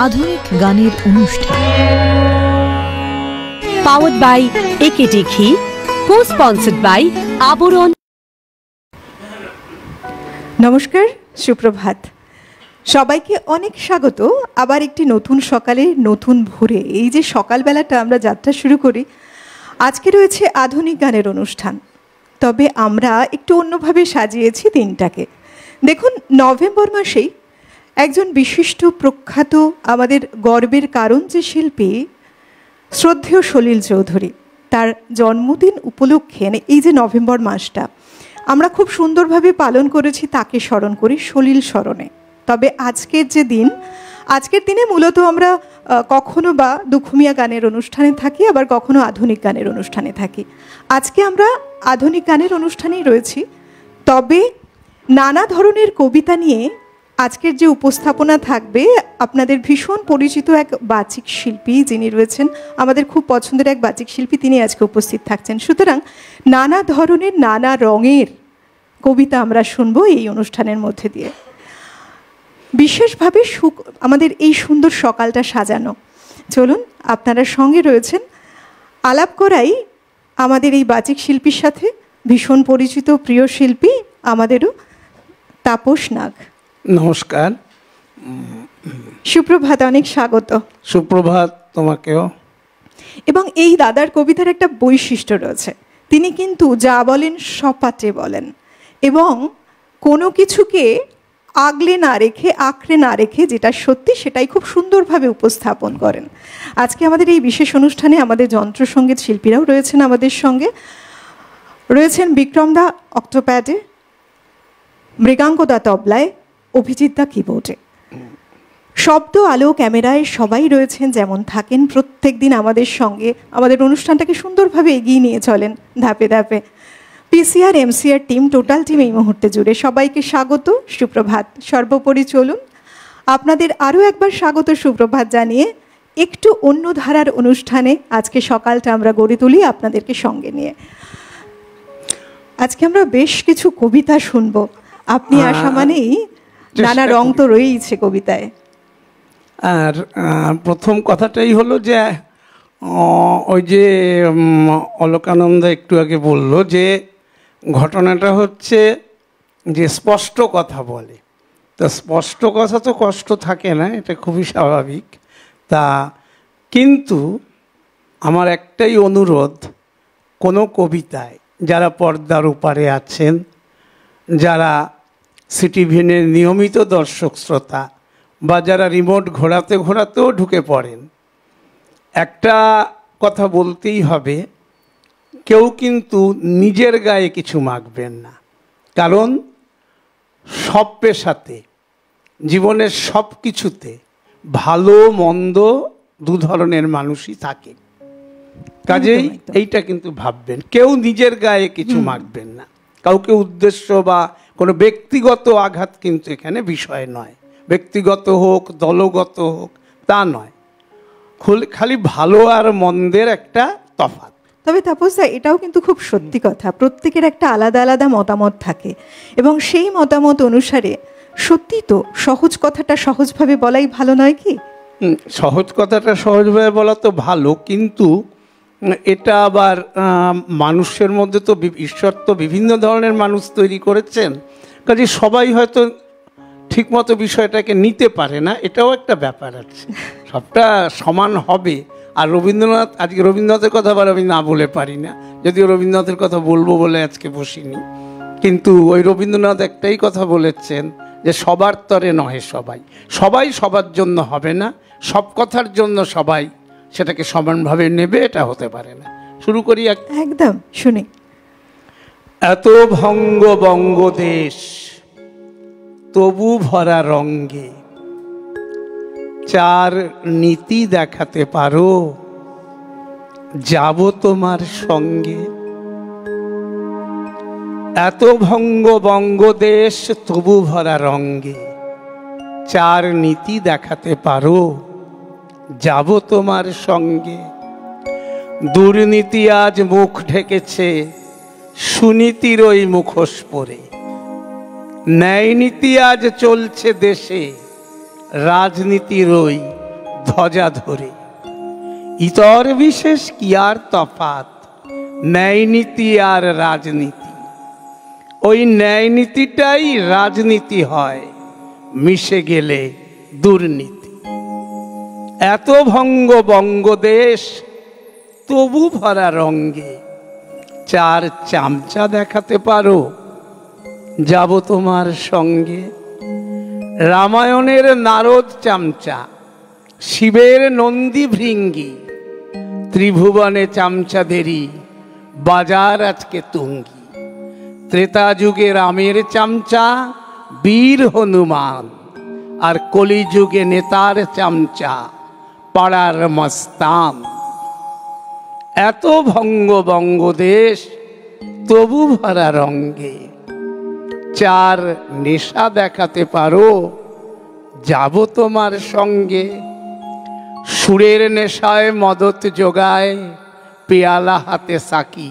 আধুনিক গানের অনুষ্ঠান। পাওয়ার্ড বাই একেটি ঘি, কো-স্পন্সর্ড বাই আবরণ। নমস্কার, সুপ্রভাত। সবাইকে অনেক স্বাগত আবার একটি নতুন সকালে, নতুন ভোরে। এই যে সকালবেলাটা আমরা যাত্রা শুরু করি, আজকে রয়েছে আধুনিক গানের অনুষ্ঠান। তবে আমরা একটু অন্যভাবে সাজিয়েছি দিনটাকে। দেখুন, নভেম্বর মাসেই একজন বিশিষ্ট প্রখ্যাত, আমাদের গর্বের কারণ যে শিল্পী শ্রদ্ধেয় সলিল চৌধুরী, তার জন্মদিন উপলক্ষে এই যে নভেম্বর মাসটা আমরা খুব সুন্দরভাবে পালন করেছি তাকে স্মরণ করি, সলিল স্মরণে। তবে আজকের যে দিন, আজকের দিনে মূলত আমরা কখনো বা দুখুমিয়া গানের অনুষ্ঠানে থাকি, আবার কখনো আধুনিক গানের অনুষ্ঠানে থাকি। আজকে আমরা আধুনিক গানের অনুষ্ঠানেই রয়েছি। তবে নানা ধরনের কবিতা নিয়ে আজকের যে উপস্থাপনা থাকবে, আপনাদের ভীষণ পরিচিত এক বাচিক শিল্পী যিনি রয়েছেন, আমাদের খুব পছন্দের এক বাচিক শিল্পী, তিনি আজকে উপস্থিত থাকছেন। সুতরাং নানা ধরনের, নানা রঙের কবিতা আমরা শুনবো এই অনুষ্ঠানের মধ্যে দিয়ে। বিশেষভাবে আমাদের এই সুন্দর সকালটা সাজানো। চলুন, আপনারা সঙ্গে রয়েছেন, আলাপ করাই আমাদের এই বাচিক শিল্পীর সাথে, ভীষণ পরিচিত প্রিয় শিল্পী আমাদেরও, তাপস নাগ। নমস্কার, সুপ্রভাত, অনেক স্বাগত। সুপ্রভাত তোমাকেও। এবং এই দাদার কবিতার একটা বৈশিষ্ট্য রয়েছে, তিনি কিন্তু যা বলেন সপাটে বলেন এবং কোনো কিছুকে আগলে না রেখে, আঁকড়ে না রেখে, যেটা সত্যি সেটাই খুব সুন্দরভাবে উপস্থাপন করেন। আজকে আমাদের এই বিশেষ অনুষ্ঠানে আমাদের যন্ত্রসঙ্গীত শিল্পীরাও রয়েছেন আমাদের সঙ্গে। রয়েছেন বিক্রম দা অক্টোপ্যাডে, মৃগাঙ্ক দা তবলায়, অভিজিৎ দা কিবোর্ডে। শব্দ, আলো, ক্যামেরায় সবাই রয়েছেন, যেমন থাকেন প্রত্যেক দিন আমাদের সঙ্গে, আমাদের অনুষ্ঠানটাকে সুন্দরভাবে এগিয়ে নিয়ে চলেন ধাপে ধাপে। PCR, MCR team, total team এই মুহূর্তে জুড়ে সবাইকে স্বাগত, সুপ্রভাত। সর্বোপরি চলুন আপনাদের আরও একবার স্বাগত, সুপ্রভাত জানিয়ে একটু অন্য ধারার অনুষ্ঠানে আজকে সকালটা আমরা গড়ে তুলি আপনাদেরকে সঙ্গে নিয়ে। আজকে আমরা বেশ কিছু কবিতা শুনবো। আপনি আসা মানেই নানা রং তো রয়েইছে কবিতায়। আর প্রথম কথাটাই হলো যে ওই যে অলোকানন্দ একটু আগে বলল যে ঘটনাটা হচ্ছে যে স্পষ্ট কথা বলে, তা স্পষ্ট কথা তো কষ্ট থাকে না, এটা খুবই স্বাভাবিক। তা কিন্তু আমার একটাই অনুরোধ, কোনো কবিতায় যারা পর্দার ওপারে আছেন, যারা সিটিভিনের নিয়মিত দর্শক শ্রোতা, বা যারা রিমোট ঘোরাতে ঘোরাতেও ঢুকে পড়েন, একটা কথা বলতেই হবে, কেউ কিন্তু নিজের গায়ে কিছু মাখবেন না। কারণ সব পেশাতে, জীবনের সব কিছুতে ভালো মন্দ দু ধরনের মানুষই থাকে। কাজেই এইটা কিন্তু ভাববেন, কেউ নিজের গায়ে কিছু মাখবেন না। কাউকে উদ্দেশ্য বা কোনো ব্যক্তিগত আঘাত কিন্তু এখানে বিষয় নয়, ব্যক্তিগত হোক, দলগত হোক, তা নয়, খালি ভালো আর মন্দের একটা তফাৎ। তবে তাপসদা, এটাও কিন্তু খুব সত্যি কথা, প্রত্যেকের একটা আলাদা আলাদা মতামত থাকে এবং সেই মতামত অনুসারে সত্যি তো সহজ কথাটা সহজভাবে বলাই ভালো নয় কি? সহজ কথাটা সহজভাবে বলা তো ভালো, কিন্তু এটা আবার মানুষের মধ্যে তো ঈশ্বর তো বিভিন্ন ধরনের মানুষ তৈরি করেছেন, কাজে সবাই হয়তো ঠিকমতো বিষয়টাকে নিতে পারে না, এটাও একটা ব্যাপার আছে। সবটা সমান হবে। আর রবীন্দ্রনাথ, আজকে রবীন্দ্রনাথের কথা আবার আমি না বলে পারি না, যদিও রবীন্দ্রনাথের কথা বলবো বলে আজকে বসিনি, কিন্তু ওই রবীন্দ্রনাথ একটাই কথা বলেছেন যে সবার তরে নহে সবাই, সবাই সবার জন্য হবে না, সব কথার জন্য সবাই সেটাকে সমানভাবে নেবে, এটা হতে পারে না। শুরু করি একদম, শুনি। এত ভঙ্গ বঙ্গদেশ তবু ভরা রঙ্গে, চার নীতি দেখাতে পারো, যাব তোমার সঙ্গে। এত ভঙ্গ বঙ্গদেশ তবু ভরা রঙ্গে, চার নীতি দেখাতে পারো, যাব তোমার সঙ্গে। দুর্নীতি আজ মুখ ঢেকেছে সুনীতির ওই মুখোশ পরে, ন্যায় নীতি আজ চলছে দেশে রাজনীতির ওই ধ্বজা ধরে। ইতর বিশেষ কি আর তফাৎ, ন্যায় নীতি আর রাজনীতি। ওই ন্যায় নীতিটাই রাজনীতি হয়, মিশে গেলে দুর্নীতি। এত ভঙ্গ বঙ্গদেশ, তবু ভরা রঙ্গে। চার চামচা দেখাতে পারো, যাব তোমার সঙ্গে। রামায়ণের নারদ চামচা, শিবের নন্দী ভৃঙ্গি, ত্রিভুবনে চামচাদেরই বাজার আজকে তুঙ্গি। ত্রেতা যুগে রামের চামচা বীর হনুমান, আর কলিযুগে নেতার চামচা পাড়ার মস্তান। এত ভঙ্গ বঙ্গদেশ, তবু ভরা রঙ্গে। চার নেশা দেখাতে পারো, যাব তোমার সঙ্গে। সুরের নেশায় মদত যোগায়, পেয়ালা হাতে সাকি।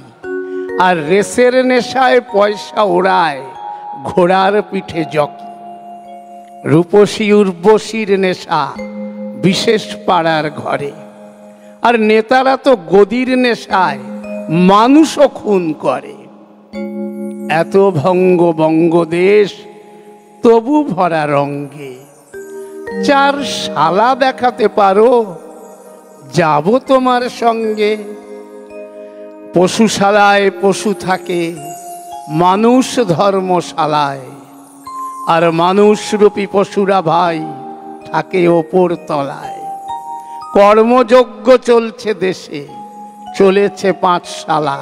আর রেসের নেশায় পয়সা ওড়ায়, ঘোড়ার পিঠে জকি। রূপসী উর্বশীর নেশা বিশেষ পাড়ার ঘরে। আর নেতারা তো গদির নেশায় মানুষও খুন করে। এত ভঙ্গ বঙ্গদেশ, তবু ভরা রঙ্গে। চার শালা দেখাতে পারো, যাব তোমার সঙ্গে। পশুশালায় পশু থাকে, মানুষ ধর্মশালায়। আর মানুষরূপী পশুরা ভাই থাকে ওপর তলায়। কর্মযজ্ঞ চলছে দেশে, চলেছে পাঠশালা।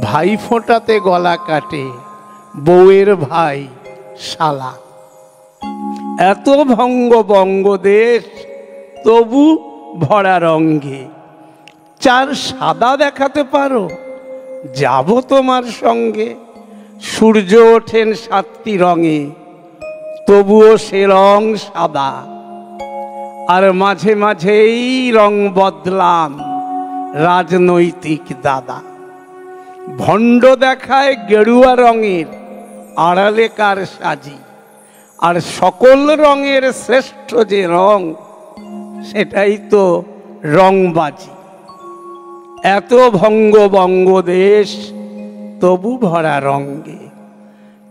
ভাই ফোঁটাতে গলা কাটে, বউয়ের ভাই শালা। এত ভঙ্গ বঙ্গদেশ, তবু ভরা রঙ্গে। চার সাদা দেখাতে পারো, যাব তোমার সঙ্গে। সূর্য ওঠেন সাতটি রঙে, তবুও সে রং সাদা। আর মাঝে মাঝেই রং বদলান রাজনৈতিক দাদা। ভণ্ড দেখায় গেরুয়া রঙের, আড়ালে কার সাজি। আর সকল রঙের শ্রেষ্ঠ যে রং, সেটাই তো রংবাজি। এত ভঙ্গ বঙ্গদেশ, তবু ভরা রঙ্গে।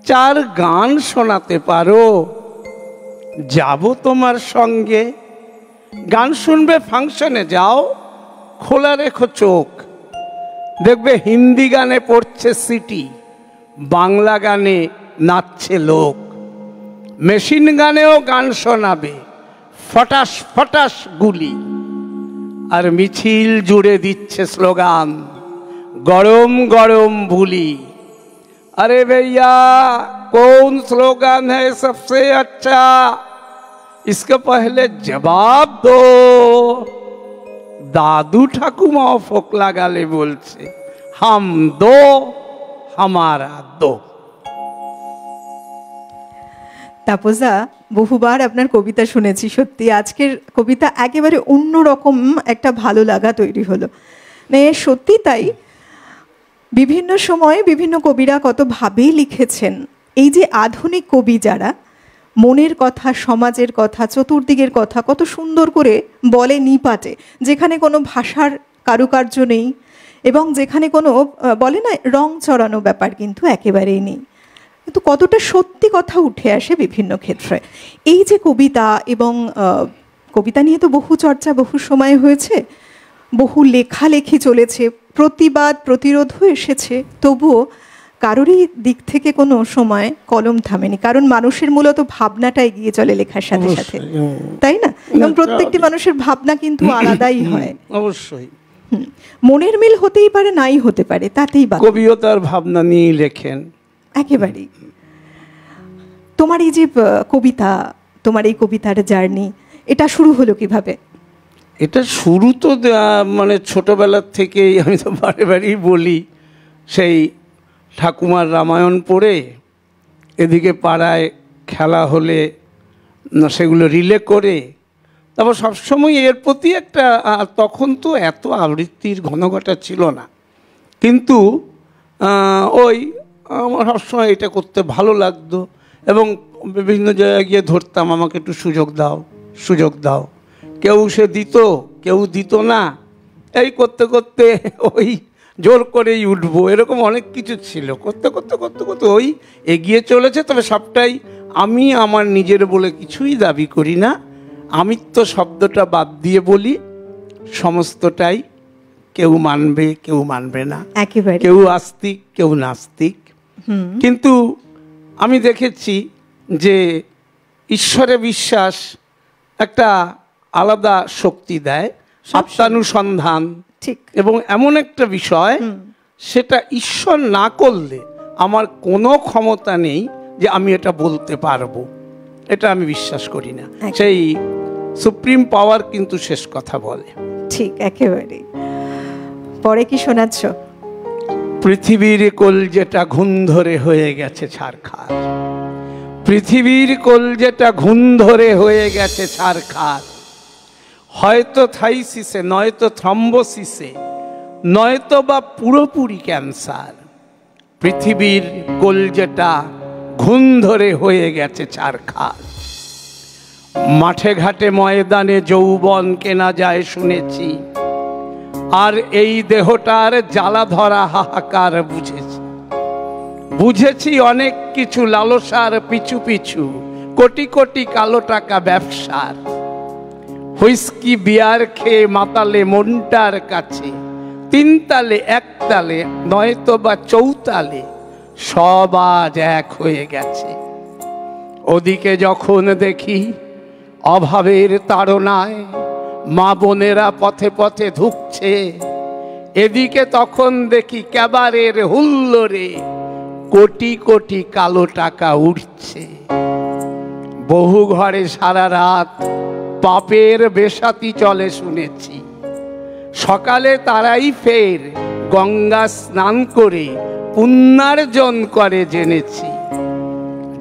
চার গান শোনাতে পারো, যাব তোমার সঙ্গে। গান শুনবে ফাংশনে যাও, খোলা রেখো চোখ। দেখবে হিন্দি গানে পড়ছে সিটি, বাংলা গানে নাচছে লোক। মেশিন গানেও গান শোনাবে, ফটাস ফটাস গুলি। আর মিছিল জুড়ে দিচ্ছে স্লোগান, গরম গরম ভুলি। अरे भैया कौन स्लोगन है सबसे अच्छा, इसके पहले जवाब दो। दादू ठाकुमाओ फोकला गाले बोलছে, हम दो हमारा दो। তাপসদা, বহুবার আপনার কবিতা শুনেছি, সত্যি আজকের কবিতা একেবারে অন্যরকম একটা ভালো লাগা তৈরি হলো। মানে সত্যি তাই, বিভিন্ন সময়ে বিভিন্ন কবিরা কত ভাবেই লিখেছেন। এই যে আধুনিক কবি যারা মনের কথা, সমাজের কথা, চতুর্দিকের কথা কত সুন্দর করে বলে নিপাটে, যেখানে কোনো ভাষার কারুকার্য নেই এবং যেখানে কোনো বলে না রং চড়ানো ব্যাপার কিন্তু একেবারেই নেই, কিন্তু কতটা সত্যি কথা উঠে আসে বিভিন্ন ক্ষেত্রে। এই যে কবিতা, এবং কবিতা নিয়ে তো বহু চর্চা বহু সময় হয়েছে, বহু লেখালেখি চলেছে, প্রতিবাদ প্রতিরোধও এসেছে, তবুও কারোরই দিক থেকে কোনো সময় কলম থামেনি, কারণ মানুষের মূলত ভাবনাটা এগিয়ে চলে লেখার সাথে সাথে, তাই না? এবং প্রত্যেকটি মানুষের ভাবনা কিন্তু আলাদাই হয়। অবশ্যই মনের মিল হতেই পারে, নাই হতে পারে, তাতেই বা কবিও তার ভাবনা নিয়ে লেখেন একেবারেই। তোমার এই যে কবিতা, তোমার এই কবিতার জার্নি, এটা শুরু হলো কিভাবে? এটা শুরু তো মানে ছোটবেলার থেকেই, আমি তো বারে বারেই বলি, সেই ঠাকুমার রামায়ণ পড়ে এদিকে পাড়ায় খেলা হলে সেগুলো রিলে করে, তারপর সবসময় এর প্রতি একটা, তখন তো এত আবৃত্তির ঘনঘটা ছিল না, কিন্তু ওই আমার সবসময় এটা করতে ভালো লাগতো এবং বিভিন্ন জায়গায় গিয়ে ধরতাম, আমাকে একটু সুযোগ দাও সুযোগ দাও। কেউ সে দিত, কেউ দিত না, এই করতে করতে ওই জোর করেই উঠবো, এরকম অনেক কিছু ছিল। করতে করতে করতে করতে ওই এগিয়ে চলেছে। তবে সবটাই আমি আমার নিজের বলে কিছুই দাবি করি না, আমিত্ব শব্দটা বাদ দিয়ে বলি, সমস্তটাই কেউ মানবে কেউ মানবে না, একেবারে কেউ আস্তিক কেউ নাস্তিক। কিন্তু আমি দেখেছি যে ঈশ্বরে বিশ্বাস একটা আলাদা শক্তি দেয়, আত্মানুসন্ধান, ঠিক। এবং এমন একটা বিষয়, সেটা ঈশ্বর না করলে আমার কোনো ক্ষমতা নেই যে আমি এটা বলতে পারবো, এটা আমি বিশ্বাস করি না। সেই সুপ্রিম পাওয়ার কিন্তু শেষ কথা বলে। ঠিক, একেবারে। পরে কি শোনাচ্ছ? পৃথিবীর কোল যেটা ঘুণ ধরে হয়ে গেছে ছারখার, পৃথিবীর কোল যেটা ঘুণ ধরে হয়ে গেছে ছারখার, হয়তো থাইসিসে নয়তো থ্রম্বোসিসে নয়তো বা পুরোপুরি ক্যান্সার। পৃথিবীর কোল যেটা ঘুণ ধরে হয়ে গেছে ছারখার। মাঠে ঘাটে ময়দানে যৌবন কেনা যায় শুনেছি, আর এই দেহটার জ্বালা ধরা হাহাকার বুঝেছি। বুঝেছি অনেক কিছু লালসার পিছু পিছু, কোটি কোটি কালো টাকা ব্যবসার। হুইস্কি বিয়ার খেয়ে মাতালে মনটার কাছে, তিনতালে একতালে নয়তো বা চৌতালে সব আজ এক হয়ে গেছে। ওদিকে যখন দেখি অভাবের তাড়নায় মা বোনেরা পথে পথে ধুকছে, এদিকে তখন দেখি ক্যাবারের হুল্লোড়ে কোটি কোটি কালো টাকা উঠছে। বহু ঘরে সারা রাত পাপের বেশাতি চলে শুনেছি, সকালে তারাই ফের গঙ্গা স্নান করে পুণ্যার্জন করে জেনেছি।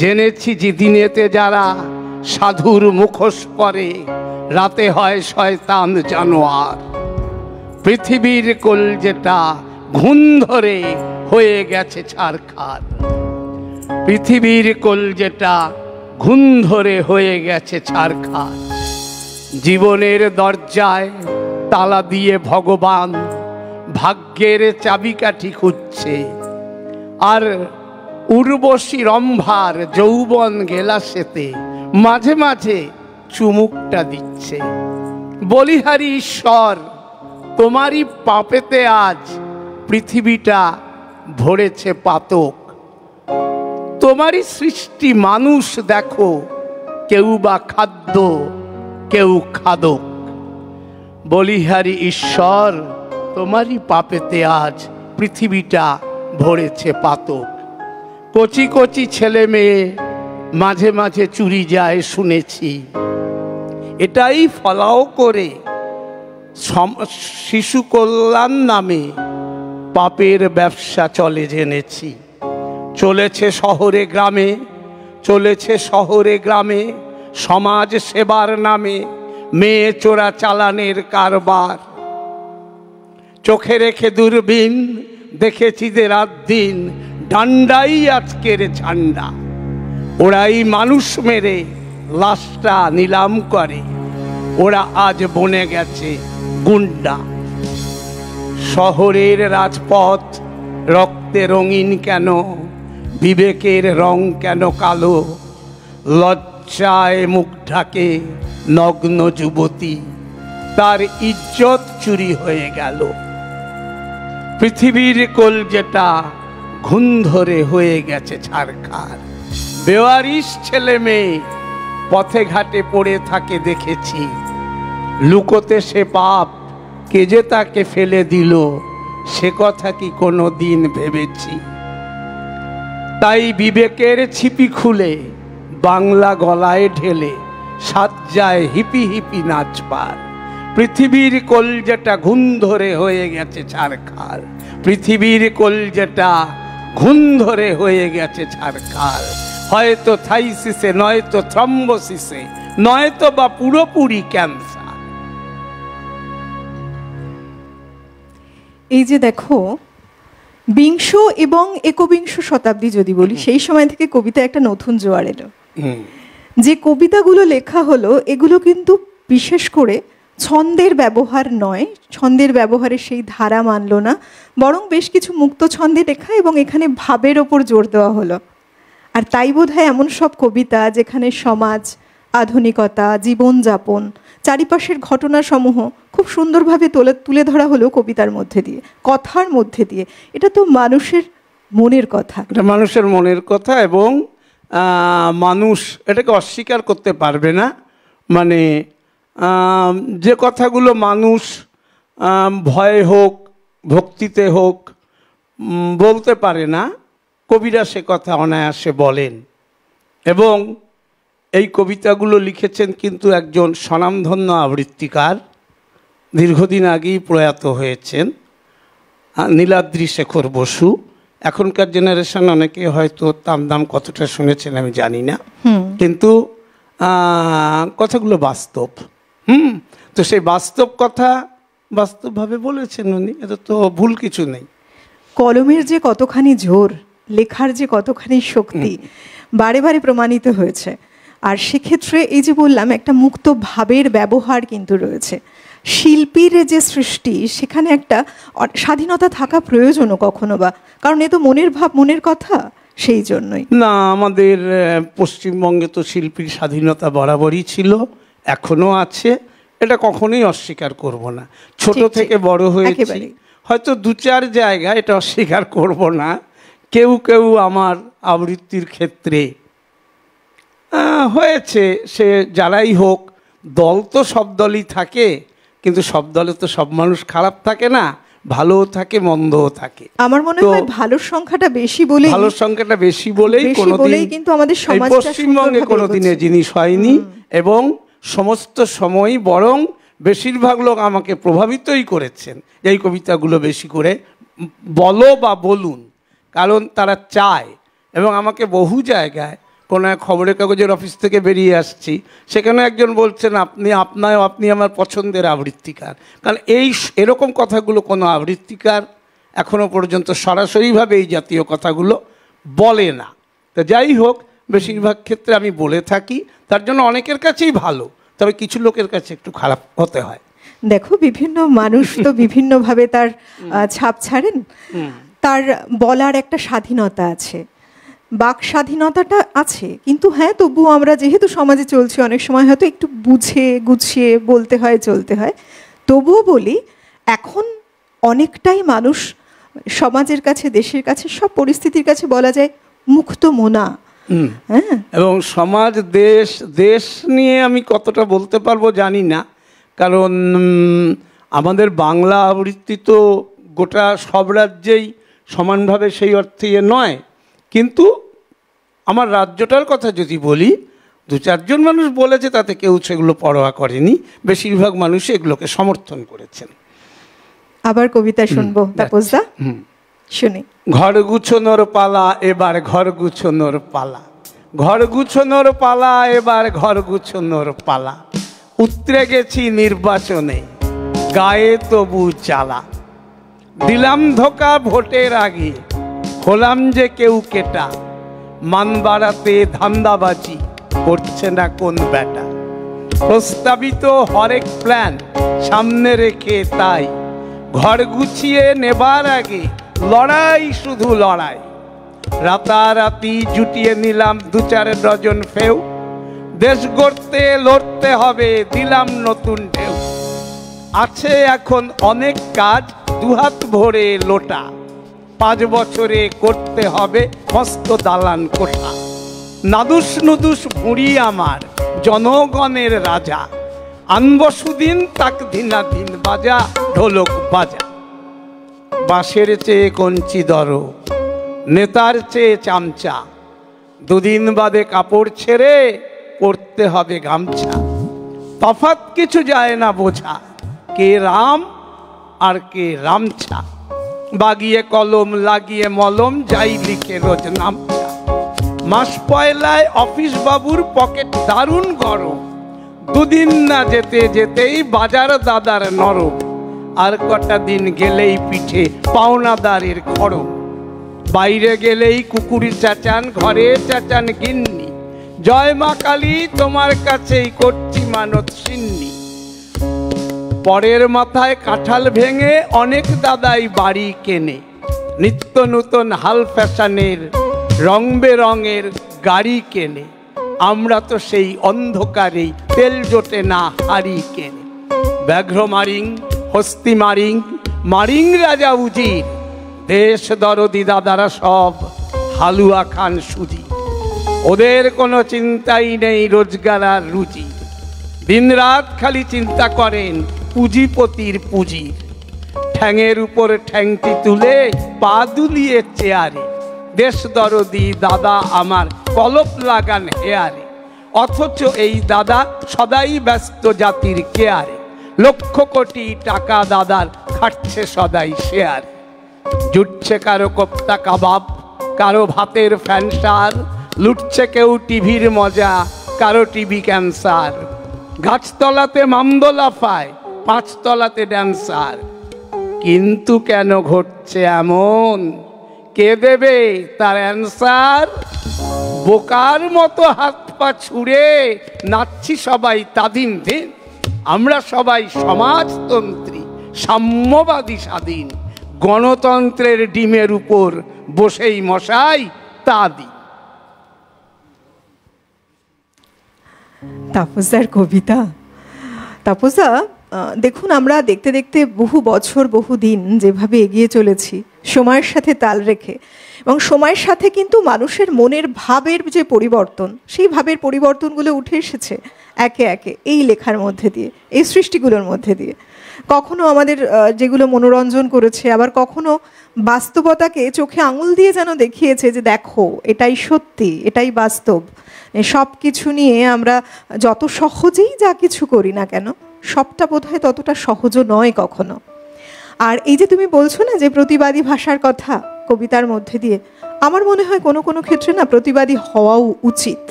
জেনেছি যে দিনেতে যারা সাধুর মুখোশ পরে, রাতে হয় শয়তান জানোয়ার। পৃথিবীর কোল যেটা ঘুণ ধরে হয়ে গেছে ছারখার, পৃথিবীর কোল যেটা ঘুণ ধরে হয়ে গেছে ছারখার। জীবনের দরজায় তালা দিয়ে ভগবান ভাগ্যের চাবিকাঠি খুঁজছে, আর উর্বশী রম্ভার যৌবন গেলাসেতে মাঝে মাঝে চুমুকটা দিচ্ছে। বলিহারি ঈশ্বর, তোমারই পাপেতে আজ পৃথিবীটা ভরেছে পাতক। তোমারই সৃষ্টি মানুষ দেখো, কেউ বা খাদ্য কেউ খাদক। বলিহারি ঈশ্বর, তোমারই পাপেতে আজ পৃথিবীটা ভরেছে পাতক। কচি কচি ছেলে মেয়ে মাঝে মাঝে চুরি যায় শুনেছি, এটাই ফলাও করে শিশু কল্যাণ নামে পাপের ব্যবসা চলে জেনেছি। চলেছে শহরে গ্রামে, চলেছে শহরে গ্রামে সমাজ সেবার নামে মেয়ে চোরা চালানের কারবার। চোখে রেখে দূরবীন দেখেছি যে রাত দিন ডান্ডাই আজকের ঝান্ডা। ওরাই মানুষ মেরে লাশটা নিলাম করে, ওরা আজ বনে গেছে গুন্ডা। শহরের রাজপথ রক্তে রঙিন কেন, বিবেকের রং কেন কালো? লজ্জায় মুখ ঢাকে নগ্ন যুবতী, তার ইজ্জত চুরি হয়ে গেল। পৃথিবীর কোল যেটা ঘুণ ধরে হয়ে গেছে ছারখার। বেওয়ারিশ ছেলে মেয়ে পথে ঘাটে পড়ে থাকে দেখেছি, লুকোতে সে পাপ কে যে তাকে ফেলে দিল, সে কথা কি কোনো দিন ভেবেছি? তাই বিবেকের ছিপি খুলে বাংলা গলায় ঢেলে সাজ্জায় হিপি হিপি নাচবার। পৃথিবীর কোল যেটা ঘুণ ধরে হয়ে গেছে ছারখার, পৃথিবীর কোল যেটা ঘুণ ধরে হয়ে গেছে ছারখার। হয়তো থাইসিসে নয়তো থ্রম্বোসিসে নয়তো বা পুরোপুরি ক্যান্সার। এই যে দেখো, বিংশ এবং একবিংশ শতাব্দী যদি বলি, সেই সময় থেকে কবিতা একটা নতুন জোয়ার এলো। যে কবিতাগুলো লেখা হলো এগুলো কিন্তু বিশেষ করে ছন্দের ব্যবহার নয়, ছন্দের ব্যবহারে সেই ধারা মানল না, বরং বেশ কিছু মুক্ত ছন্দে লেখা এবং এখানে ভাবের ওপর জোর দেওয়া হলো। আর তাই বোধহয় এমন সব কবিতা যেখানে সমাজ, আধুনিকতা, জীবনযাপন, চারিপাশের ঘটনাসমূহ খুব সুন্দরভাবে তুলে ধরা হলো কবিতার মধ্যে দিয়ে, কথার মধ্যে দিয়ে। এটা তো মানুষের মনের কথা, এটা মানুষের মনের কথা, এবং মানুষ এটাকে অস্বীকার করতে পারবে না। মানে যে কথাগুলো মানুষ ভয়ে হোক, ভক্তিতে হোক বলতে পারে না, কবিরা সে কথা অনায়াসে বলেন। এবং এই কবিতাগুলো লিখেছেন কিন্তু একজন স্বনামধন্য আবৃত্তিকার, দীর্ঘদিন আগেই প্রয়াত হয়েছেন, নীলাদ্রি শেখর বসু। এখনকার জেনারেশন অনেকে হয়তো তার নাম কতটা শুনেছেন আমি জানি না, কিন্তু কথাগুলো বাস্তব। তো সেই বাস্তব কথা বাস্তবভাবে বলেছেন উনি, এটা তো ভুল কিছু নেই। কলমের যে কতখানি জোর, লেখার যে কতখানি শক্তি বারে বারে প্রমাণিত হয়েছে। আর সেক্ষেত্রে এই যে বললাম, একটা মুক্ত ভাবের ব্যবহার কিন্তু রয়েছে। শিল্পীর যে সৃষ্টি, সেখানে একটা স্বাধীনতা থাকা প্রয়োজনও কখনো বা, কারণ এ তো মনের ভাব, মনের কথা, সেই জন্যই। না, আমাদের পশ্চিমবঙ্গে তো শিল্পীর স্বাধীনতা বরাবরই ছিল, এখনো আছে, এটা কখনোই অস্বীকার করব না। ছোট থেকে বড় হয়েছি, হয়তো দু চার জায়গায় এটা অস্বীকার করব না। কেউ কেউ আমার আবৃত্তির ক্ষেত্রে হয়েছে, সে যারাই হোক, দল তো সব দলই থাকে, কিন্তু সব দলে তো সব মানুষ খারাপ থাকে না, ভালোও থাকে, মন্দও থাকে। আমার মনে হয় ভালোর সংখ্যাটা বেশি বলেই, ভালোর সংখ্যাটা বেশি বলেই কোনোদিন কিন্তু আমাদের সমাজটা পশ্চিমবঙ্গে কোনোদিনে জিনিস হয়নি, এবং সমস্ত সময়ই বরং বেশিরভাগ লোক আমাকে প্রভাবিতই করেছেন এই কবিতাগুলো বেশি করে বলো বা বলুন, কারণ তারা চায়। এবং আমাকে বহু জায়গায়, কোনো এক খবরের কাগজের অফিস থেকে বেরিয়ে আসছি, সেখানে একজন বলছেন আপনি আমার পছন্দের আবৃত্তিকার। কারণ এরকম কথাগুলো কোনো আবৃত্তিকার এখনো পর্যন্ত সরাসরিভাবে এই জাতীয় কথাগুলো বলে না। তো যাই হোক, বেশিরভাগ ক্ষেত্রে আমি বলে থাকি, তার জন্য অনেকের কাছেই ভালো, তবে কিছু লোকের কাছে একটু খারাপ হতে হয়। দেখো, বিভিন্ন মানুষ তো বিভিন্নভাবে তার ছাপ ছাড়েন, তার বলার একটা স্বাধীনতা আছে, বাক স্বাধীনতাটা আছে, কিন্তু হ্যাঁ, তবুও আমরা যেহেতু সমাজে চলছি, অনেক সময় হয়তো একটু বুঝে গুছিয়ে বলতে হয়, চলতে হয়। তবুও বলি, এখন অনেকটাই মানুষ সমাজের কাছে, দেশের কাছে, সব পরিস্থিতির কাছে বলা যায় মুক্ত মনা। হ্যাঁ, এবং সমাজ, দেশ নিয়ে আমি কতটা বলতে পারবো জানি না, কারণ আমাদের বাংলা আবৃত্তি তো গোটা সব রাজ্যেই সমানভাবে সেই অর্থে নয়, কিন্তু আমার রাজ্যটার কথা যদি বলি, দু চারজন মানুষ বলেছে, তাতে কেউ সেগুলো পরোয়া করেনি, বেশিরভাগ মানুষ এগুলোকে সমর্থন করেছেন। আবার কবিতা শুনবো তাপসদা, শুনি। ঘর গুছোনোর পালা, এবার ঘর গুছোনোর পালা, ঘর গুছোনোর পালা, এবার ঘর গুছোনোর পালা। উতরে গেছি নির্বাচনে, গায়ে তবু চালা, দিলাম ধোকা ভোটের আগে, হলাম যে কেউ কেটা, মান বাড়াতে ধান্দাবাজি করছে না কোন বেটা। প্রস্তাবিত হরেক প্ল্যান সামনে রেখে তাই, ঘর গুছিয়ে নেবার আগে লড়াই, শুধু লড়াই। রাতারাতি জুটিয়ে নিলাম দু চার ডজন ফেউ, দেশ গড়তে লড়তে হবে, দিলাম নতুন ঢেউ। আছে এখন অনেক কাজ, দুহাত ভরে লোটা, 5 বছরে করতে হবে মস্ত দালান কোঠা। নাদুস নুদুস ভুঁড়ি আমার জনগণের রাজা, আনব সুদিন তাক দিনাদিন বাজা, ঢোলক বাজা। বাঁশের চেয়ে কঞ্চি দর, নেতার চেয়ে চামচা, দুদিন বাদে কাপড় ছেড়ে পরতে হবে গামছা। তফাৎ কিছু যায় না বোঝা, কে রাম আর কে রামছা। বাগিয়ে কলম লাগিয়ে মলম, যাই লিখে রোজ নামছা। মাস পয়লায় অফিস বাবুর পকেট দারুণ গরম, দুদিন না যেতে যেতেই বাজার দাদার নরম। আর কটা দিন গেলেই পিঠে পাওনাদারের খড়ম। বাইরে গেলেই কুকুরি চাচান, ঘরে চাচান গিন্নি, জয় মা কালী তোমার কাছেই করছি মানত সিন্নি। পরের মাথায় কাঁঠাল ভেঙে অনেক দাদাই বাড়ি কেনে, নিত্য নূতন হাল ফ্যাশনের রং বেরঙের গাড়ি কেনে। আমরা তো সেই অন্ধকারেই তেল জোটে না হাড়ি কেনে। ব্যাঘ্র মারিং, হস্তি মারিং, মারিং রাজা উজির, দেশ দরদি দাদারা সব হালুয়া খান সুজি। ওদের কোনো চিন্তাই নেই রোজগার আর রুচি, দিন রাত খালি চিন্তা করেন পুঁজিপতির পুঁজির। ঠ্যাঙের উপর ঠ্যাংটি তুলে পা দুলিয়ে চেয়ারে, দেশ দরদি দাদা আমার কলপ লাগান হেয়ারে। অথচ এই দাদা সদাই ব্যস্ত জাতির কেয়ারে, লক্ষ কোটি টাকা দাদার খাটছে সদাই শেয়ারে। জুটছে কারো কোপ্তা কাবাব, কারো ভাতের ফ্যানসার, লুটছে কেউ টিভির মজা, কারো টিভি ক্যান্সার। গাছতলাতে মামদো লাফায়, পাঁচতলাতে ড্যান্সার। কিন্তু কেন ঘটছে এমন, কে দেবে তার অ্যান্সার? বোকার মতো হাত পা ছুঁড়ে নাচছি সবাই তাদিন দিন। আমরা সবাই সমাজতন্ত্রী, সাম্যবাদী, স্বাধীন। গণতন্ত্রের ডিমের উপর বসেই মশাই তা দি। তাপসদার কবিতা। তাপসদা, দেখুন আমরা দেখতে দেখতে বহু বছর বহু দিন যেভাবে এগিয়ে চলেছি সময়ের সাথে তাল রেখে, এবং সময়ের সাথে কিন্তু মানুষের মনের ভাবের যে পরিবর্তন, সেই ভাবের পরিবর্তনগুলো উঠে এসেছে একে একে এই লেখার মধ্যে দিয়ে, এই সৃষ্টিগুলোর মধ্যে দিয়ে। কখনো আমাদের যেগুলো মনোরঞ্জন করেছে, আবার কখনো বাস্তবতাকে চোখে আঙুল দিয়ে যেন দেখিয়েছে যে দেখো এটাই সত্যি, এটাই বাস্তব। সব কিছু নিয়ে আমরা যত সহজেই যা কিছু করি না কেন, সবটা বোধহয় ততটা সহজও নয় কখনো। আর এই যে তুমি বলছো না যে প্রতিবাদী ভাষার কথা কবিতার মধ্যে দিয়ে, আমার মনে হয় কোনো কোনো ক্ষেত্রে না প্রতিবাদী হওয়াও উচিত।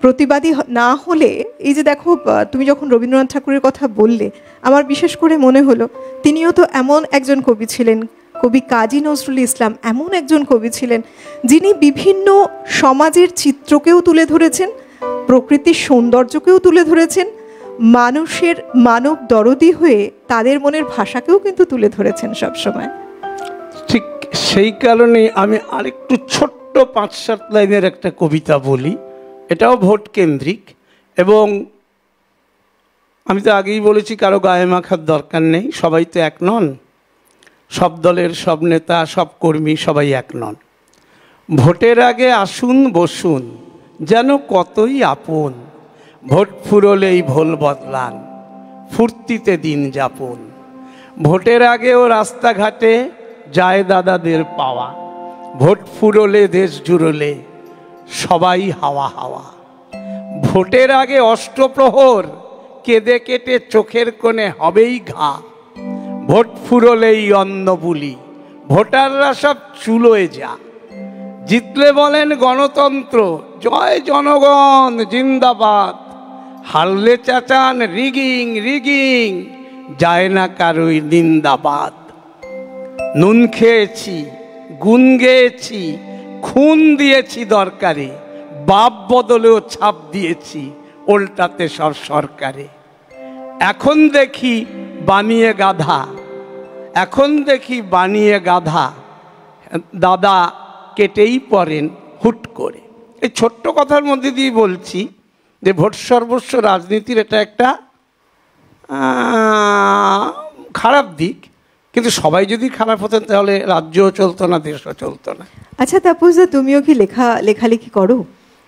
প্রতিবাদী না হলে, এই যে দেখো তুমি যখন রবীন্দ্রনাথ ঠাকুরের কথা বললে, আমার বিশেষ করে মনে হলো তিনিও তো এমন একজন কবি ছিলেন, কবি কাজী নজরুল ইসলাম এমন একজন কবি ছিলেন যিনি বিভিন্ন সমাজের চিত্রকেও তুলে ধরেছেন, প্রকৃতির সৌন্দর্যকেও তুলে ধরেছেন, মানুষের মানব দরদি হয়ে তাদের মনের ভাষাকেও কিন্তু তুলে ধরেছেন সবসময়। ঠিক সেই কারণে আমি আরেকটু ছোট্ট 5-7 লাইনের একটা কবিতা বলি। এটাও ভোট কেন্দ্রিক, এবং আমি তো আগেই বলেছি কারো গায়ে মাখার দরকার নেই, সবাই তো এক নন, সব দলের সব নেতা সব কর্মী সবাই এক নন। ভোটের আগে আসুন বসুন যেন কতই আপন, ভোট ফুরলেই ভোল বদলান ফুর্তিতে দিন যাপন। ভোটের আগেও রাস্তাঘাটে যায় দাদাদের পাওয়া, ভোট ফুরলে দেশ জুড়লে সবাই হাওয়া হাওয়া। ভোটের আগে অষ্টপ্রহর কেঁদে কেটে চোখের কোণে হবেই ঘা, ভোট ফুরলেই অন্ন বুলি ভোটাররা সব চুলোয় যা। জিতলে বলেন গণতন্ত্র জয় জনগণ জিন্দাবাদ, হারলে চাচান রিগিং রিগিং যায় না কারোই নিন্দাবাদ। নুন খেয়েছি, গুণ গেয়েছি, খুন দিয়েছি দরকারে, বাপ বদলেও ছাপ দিয়েছি উল্টাতে সব সরকারে। এখন দেখি বানিয়ে গাধা, এখন দেখি বানিয়ে গাধা, দাদা কেটেই পড়েন হুট করে। এই ছোট্ট কথার মধ্যে দিয়ে বলছি যে ভোট সর্বস্ব রাজনীতির এটা একটা খারাপ দিক, কিন্তু সবাই যদি খারাপ হতেন তাহলে রাজ্যও চলতো না, দেশও চলতো না। আচ্ছা তাপসদা, তুমিও কি লেখালেখি করো?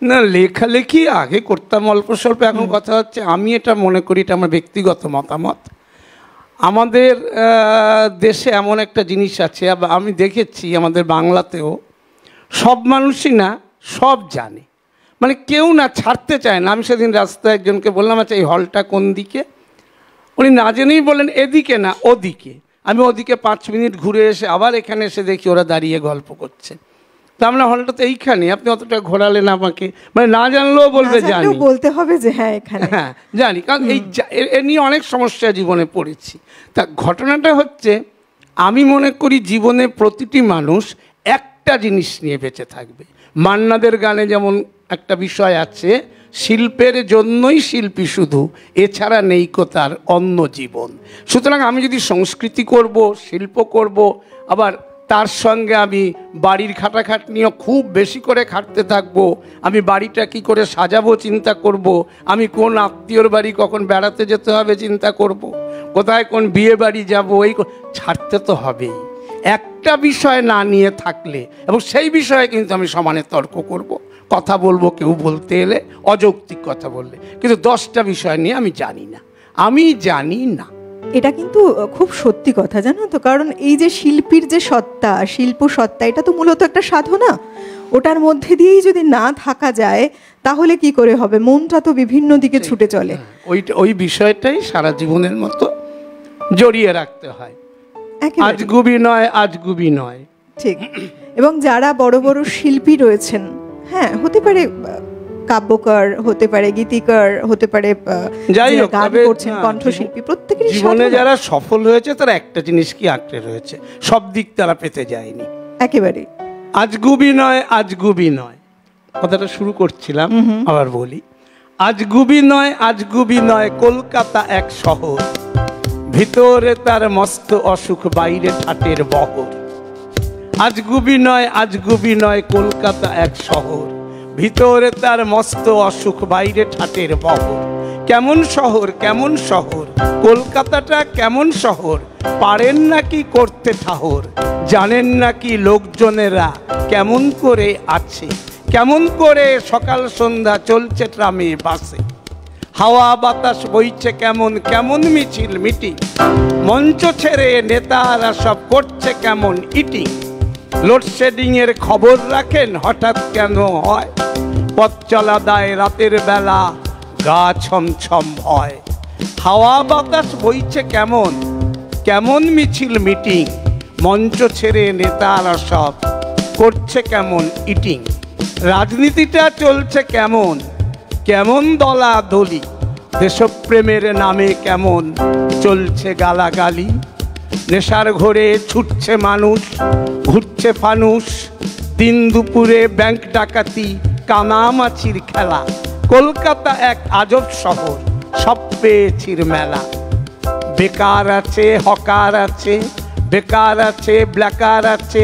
না, লেখালেখি আগে করতাম অল্প স্বল্প, এখন কথা হচ্ছে আমি এটা মনে করি, এটা আমার ব্যক্তিগত মতামত, আমাদের দেশে এমন একটা জিনিস আছে, আমি দেখেছি আমাদের বাংলাতেও সব মানুষই না সব জানে, মানে কেউ না ছাড়তে চায় না। আমি সেদিন রাস্তায় একজনকে বললাম আচ্ছা এই হলটা কোন দিকে, উনি না জেনেই বললেন এদিকে না ওদিকে। আমি ওদিকে 5 মিনিট ঘুরে এসে আবার এখানে এসে দেখি ওরা দাঁড়িয়ে গল্প করছে। তা আমরা হলটা তো এইখানে, আপনি অতটা ঘোরালেন আমাকে, মানে না জানলেও বলবে জানি, বলতে হবে যে হ্যাঁ এখানে, হ্যাঁ জানি, কারণ এ নিয়ে অনেক সমস্যা জীবনে পড়েছি। তা ঘটনাটা হচ্ছে আমি মনে করি জীবনে প্রতিটি মানুষ একটা জিনিস নিয়ে বেঁচে থাকবে। মান্নাদের গানে যেমন একটা বিষয় আছে, শিল্পের জন্যই শিল্পী শুধু, এছাড়া নেই কো তার অন্য জীবন। সুতরাং আমি যদি সংস্কৃতি করব, শিল্প করব, আবার তার সঙ্গে আমি বাড়ির খাটাখাটনিও খুব বেশি করে খাটতে থাকবো, আমি বাড়িটা কি করে সাজাবো চিন্তা করব, আমি কোন আত্মীয়র বাড়ি কখন বেড়াতে যেতে হবে চিন্তা করব, কোথায় কোন বিয়ে বাড়ি যাবো, এই ছাড়তে তো হবেই। একটা বিষয় না নিয়ে থাকলে, এবং সেই বিষয়ে কিন্তু আমি সমানে তর্ক করব, কথা বলবো, কেউ বলতে এলে অযৌক্তিক কথা বললে, কিন্তু 10টা বিষয় নিয়ে আমি জানি না। এটা কিন্তু খুব সত্যি কথা, জানো তো। কারণ এই যে শিল্পীর যে সত্তা, শিল্প সত্তা, এটা তো মূলত একটা সাধনা। ওটার মধ্যে দিয়েই যদি না থাকা যায় তাহলে কি করে হবে? মনটা তো বিভিন্ন দিকে ছুটে চলে। ওই বিষয়টাই সারা জীবনের মতো জড়িয়ে রাখতে হয়। আজগুবি নয়। ঠিক। এবং যারা বড় বড় শিল্পী রয়েছেন, হ্যাঁ, হতে পারে কাব্যকার, হতে পারে গীতিকার, হতে পারে গান করছেন কণ্ঠশিল্পী, প্রত্যেকেরই জীবনে যারা সফল হয়েছে তারা একটা জিনিস কি আঁকড়ে রয়েছে, সব দিক তারা পেতে যায়নি একেবারে। আজগুবি নয় কথাটা শুরু করছিলাম, আবার বলি। আজগুবি নয় কলকাতা এক শহর, ভিতরে তার মস্ত অসুখ, বাইরে ঠাটের বহর। আজগুবি নয় কলকাতা এক শহর, ভিতরে তার মস্ত অসুখ, বাইরে ঠাটের বহর। কেমন শহর কলকাতাটা, কেমন শহর, পারেন নাকি করতে ঠাহর, জানেন নাকি লোকজনেরা কেমন করে আছে, কেমন করে সকাল সন্ধ্যা চলছে ট্রামে বাসে, হাওয়া বাতাস বইছে কেমন মিছিল মিটিং, মঞ্চ ছেড়ে নেতারা সব করছে কেমন ইটিং, লোডশেডিং এর খবর রাখেন হঠাৎ কেন হয়, পথ চলা দায় রাতের বেলা গা ছমছম হয়, হাওয়া বাতাস বইছে কেমন মিছিল মিটিং, মঞ্চ ছেড়ে নেতারা সব করছে কেমন ইটিং, রাজনীতিটা চলছে কেমন দলাদলি, দেশপ্রেমের নামে কেমন চলছে গালাগালি, নেশার ঘোরে ছুটছে মানুষ, ঘুরছে ফানুস, দিন দুপুরে ব্যাংক ডাকাতি, কানামাছির খেলা, কলকাতা এক আজব শহর, সব পেয়েছির মেলা, বেকার আছে হকার আছে, বেকার আছে ব্ল্যাকার আছে,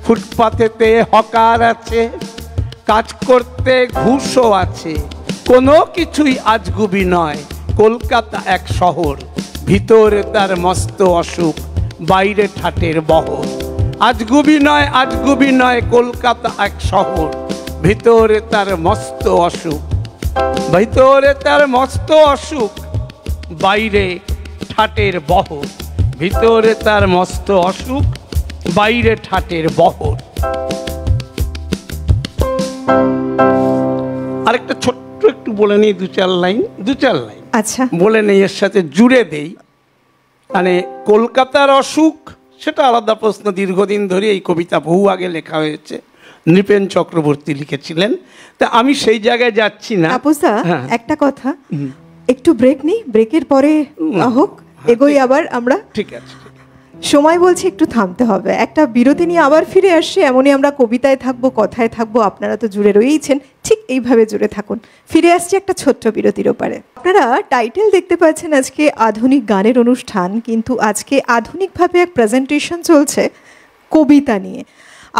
ফুটপাথেতে হকার আছে, কাজ করতে ঘুষও আছে, কোনো কিছুই আজগুবি নয় কলকাতা এক শহর, ভিতরে তার মস্ত অসুখ, বাইরে ঠাটের বহর। আজগুবি নয় কলকাতা এক শহর, ভিতরে তার মস্ত অসুখ, বাইরে ঠাটের বহর, ভিতরে তার মস্ত অসুখ, বাইরে ঠাটের বহর। আরেকটা ছোট্ট একটু বলে নিই, দু চার লাইন। আচ্ছা, বলে নেই, এর সাথে জুড়ে দেই। মানে কলকাতার অসুখ সেটা আলাদা প্রশ্ন, দীর্ঘদিন ধরে এই কবিতা বহু আগে লেখা হয়েছে, নৃপেন চক্রবর্তী লিখেছিলেন, তা আমি সেই জায়গায় যাচ্ছি না। আপুসা, একটা কথা, একটু ব্রেক নেই, ব্রেকের পরে হোক, এগোই আবার আমরা। ঠিক আছে, সময় বলছি একটু থামতে হবে, একটা বিরতি নিয়ে আবার ফিরে আসছি। এমনই আমরা কবিতায় থাকবো, কথায় থাকবো, আপনারা তো জুড়ে রয়েইছেন, ঠিক এইভাবে জুড়ে থাকুন। ফিরে আসছি একটা ছোট্ট বিরতির ওপারে। আপনারা টাইটেল দেখতে পাচ্ছেন আজকে আধুনিক গানের অনুষ্ঠান, কিন্তু আজকে আধুনিকভাবে এক প্রেজেন্টেশন চলছে কবিতা নিয়ে।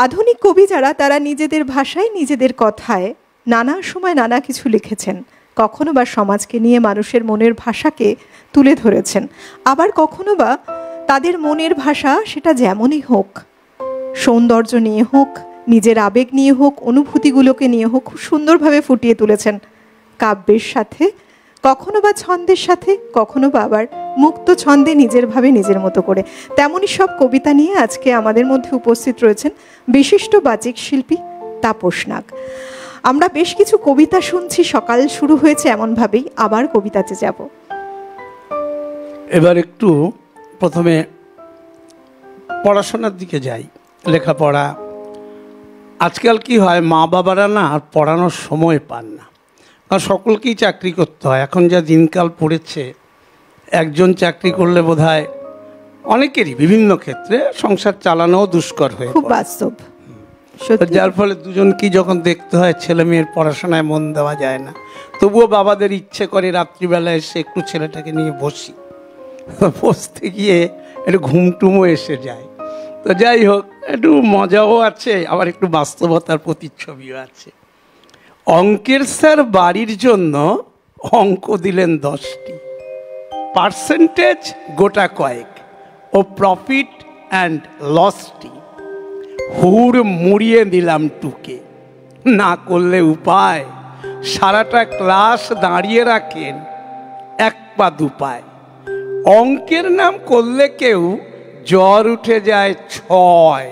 আধুনিক কবি যারা, তারা নিজেদের ভাষায়, নিজেদের কথায় নানা সময় নানা কিছু লিখেছেন, কখনো বা সমাজকে নিয়ে মানুষের মনের ভাষাকে তুলে ধরেছেন, আবার কখনো বা তাদের মনের ভাষা সেটা যেমনই হোক, সৌন্দর্য নিয়ে হোক, নিজের আবেগ নিয়ে হোক, অনুভূতিগুলোকে নিয়ে হোক, খুব সুন্দরভাবে ফুটিয়ে তুলেছেন কাব্যের সাথে, কখনো বা ছন্দের সাথে, কখনো বা আবার মুক্ত ছন্দে নিজের ভাবে নিজের মতো করে। তেমনই সব কবিতা নিয়ে আজকে আমাদের মধ্যে উপস্থিত রয়েছেন বিশিষ্ট বাচিক শিল্পী তাপস নাগ। আমরা বেশ কিছু কবিতা শুনছি, সকাল শুরু হয়েছে এমনভাবেই, আবার কবিতাতে যাব। এবার একটু প্রথমে পড়াশোনার দিকে যাই। লেখাপড়া আজকাল কি হয়, মা বাবারা না আর পড়ানোর সময় পান না, কারণ সকলকেই চাকরি করতে হয়। এখন যা দিনকাল পড়েছে, একজন চাকরি করলে বোধহয় অনেকেরই বিভিন্ন ক্ষেত্রে সংসার চালানোও দুষ্কর হয়ে খুব বাস্তব। সত্যি। যার ফলে দুজনকেই যখন দেখতে হয় ছেলে মেয়ের পড়াশোনায় মন দেওয়া যায় না, তবুও বাবাদের ইচ্ছে করে রাত্রিবেলায় এসে একটু ছেলেটাকে নিয়ে বসি, বসতে গিয়ে একটু ঘুমটুমও এসে যায়। তো যাই হোক, একটু মজাও আছে, আবার একটু বাস্তবতার প্রতিচ্ছবিও আছে। অঙ্কের স্যার বাড়ির জন্য অঙ্ক দিলেন 10টি, পার্সেন্টেজ গোটা কয়েক ও প্রফিট অ্যান্ড লসটি হুড় মুড়িয়ে দিলাম টুকে। না করলে উপায়, সারাটা ক্লাস দাঁড়িয়ে রাখেন এক পা দুপায়। অঙ্কের নাম করলে কেউ জ্বর উঠে যায় 6।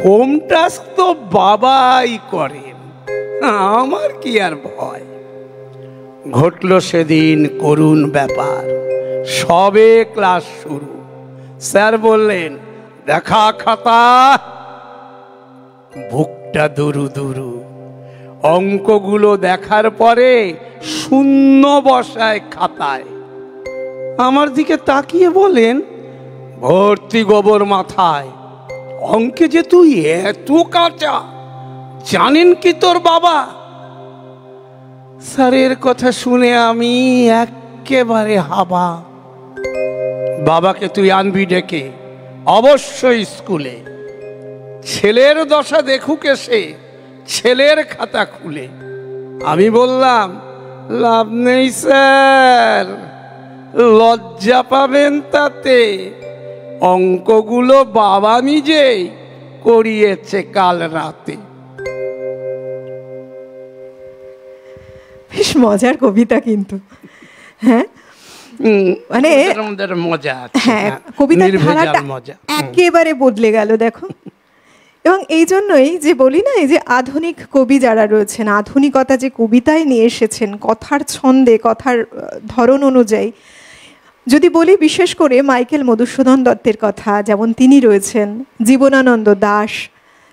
হোম টাস্ক তো বাবাই করেন, আমার কি আর ভয়। ঘটল সেদিন করুণ ব্যাপার, সবে ক্লাস শুরু। স্যার বললেন, দেখা খাতা। বুকটা দুরু দুরু, অঙ্কগুলো দেখার পরে শূন্য বসায় খাতায়। আমার দিকে তাকিয়ে বলেন, ভর্তি গোবর মাথায়, অঙ্কে যে তুই এত কাঁচা, জানেন কি তোর বাবা? স্যারের কথা শুনে আমি একেবারে হাবা। বাবাকে তুই আনবি ডেকে, অবশ্যই স্কুলে। ছেলের দশা দেখুক এসে, ছেলের খাতা খুলে। আমি বললাম, লাভ নেই স্যার, লজ্জা পাবেন তাতে। অঙ্কগুলো বাবা নিজেই করিয়েছে কাল রাতে। বেশ মজার কবিতা কিন্তু। হ্যাঁ, মানে মজা আছে, হ্যাঁ, কবিতার ধারাটা মজা একেবারে বদলে গেল দেখো। এবং এই জন্যই যে বলি না, এই যে আধুনিক কবি যারা রয়েছেন, আধুনিকতা যে কবিতায় নিয়ে এসেছেন কথার ছন্দে, কথার ধরন অনুযায়ী। যদি বলি বিশেষ করে মাইকেল মধুসূদন দত্তের কথা, যেমন তিনি রয়েছেন, জীবনানন্দ দাশ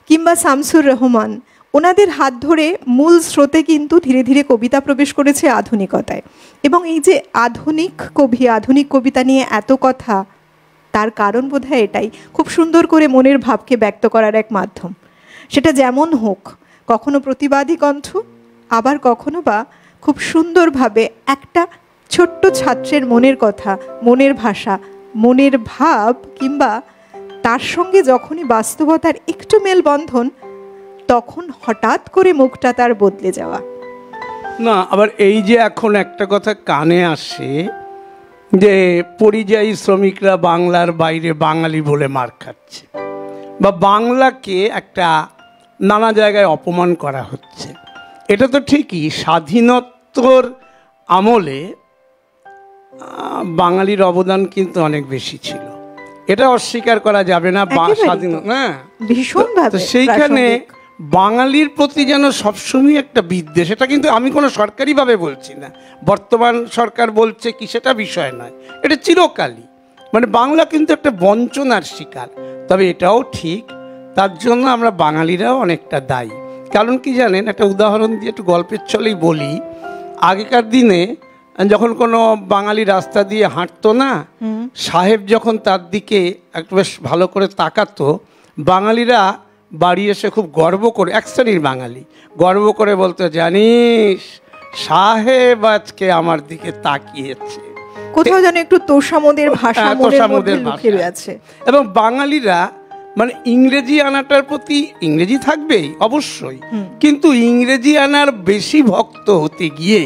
কিংবা শামসুর রহমান, ওনাদের হাত ধরে মূল স্রোতে কিন্তু ধীরে ধীরে কবিতা প্রবেশ করেছে আধুনিকতায়। এবং এই যে আধুনিক কবি, আধুনিক কবিতা নিয়ে এত কথা, তার কারণ বোধহয় এটাই, খুব সুন্দর করে মনের ভাবকে ব্যক্ত করার এক মাধ্যম। সেটা যেমন হোক, কখনো প্রতিবাদী কণ্ঠ, আবার কখনো বা খুব সুন্দরভাবে একটা ছোট্ট ছাত্রের মনের কথা, মনের ভাষা, মনের ভাব, কিংবা তার সঙ্গে যখনই বাস্তবতার একটু মেলবন্ধন, তখন হঠাৎ করে মুখটা তার বদলে যাওয়া। না, আবার এই যে এখন একটা কথা কানে আসে যে পরিযায়ী শ্রমিকরা বাংলার বাইরে বাঙালি বলে মার খাচ্ছে, বা বাংলাকে একটা নানা জায়গায় অপমান করা হচ্ছে। এটা তো ঠিকই, স্বাধীনোত্তর আমলে বাঙালির অবদান কিন্তু অনেক বেশি ছিল, এটা অস্বীকার করা যাবে না। স্বাধীন, হ্যাঁ, ভীষণভাবে সেইখানে বাঙালির প্রতি যেন সবসময় একটা বিদ্বেষ। এটা কিন্তু আমি কোনো সরকারিভাবে বলছি না, বর্তমান সরকার বলছে কি সেটা বিষয় নয়, এটা চিরকালই। মানে বাংলা কিন্তু একটা বঞ্চনার শিকার। তবে এটাও ঠিক, তার জন্য আমরা বাঙালিরাও অনেকটা দায়ী। কারণ কি জানেন, একটা উদাহরণ দিয়ে একটু গল্পের ছলেই বলি। আগেকার দিনে যখন কোনো বাঙালি রাস্তা দিয়ে হাঁটতো না, সাহেব যখন তার দিকে একটু বেশ ভালো করে তাকাতো, বাঙালিরা বাড়ি এসে খুব গর্ব করে, এক শ্রেণীর বাঙালি গর্ব করে বলতো, জানিস সাহেব আজকে আমার দিকে তাকিয়েছে। কোথাও যেন একটু তোষামোদের ভাষা মনের মধ্যে লুকিয়ে আছে। এবং বাঙালিরা মানে ইংরেজি আনাটার প্রতি, ইংরেজি থাকবেই অবশ্যই, কিন্তু ইংরেজি আনার বেশি ভক্ত হতে গিয়ে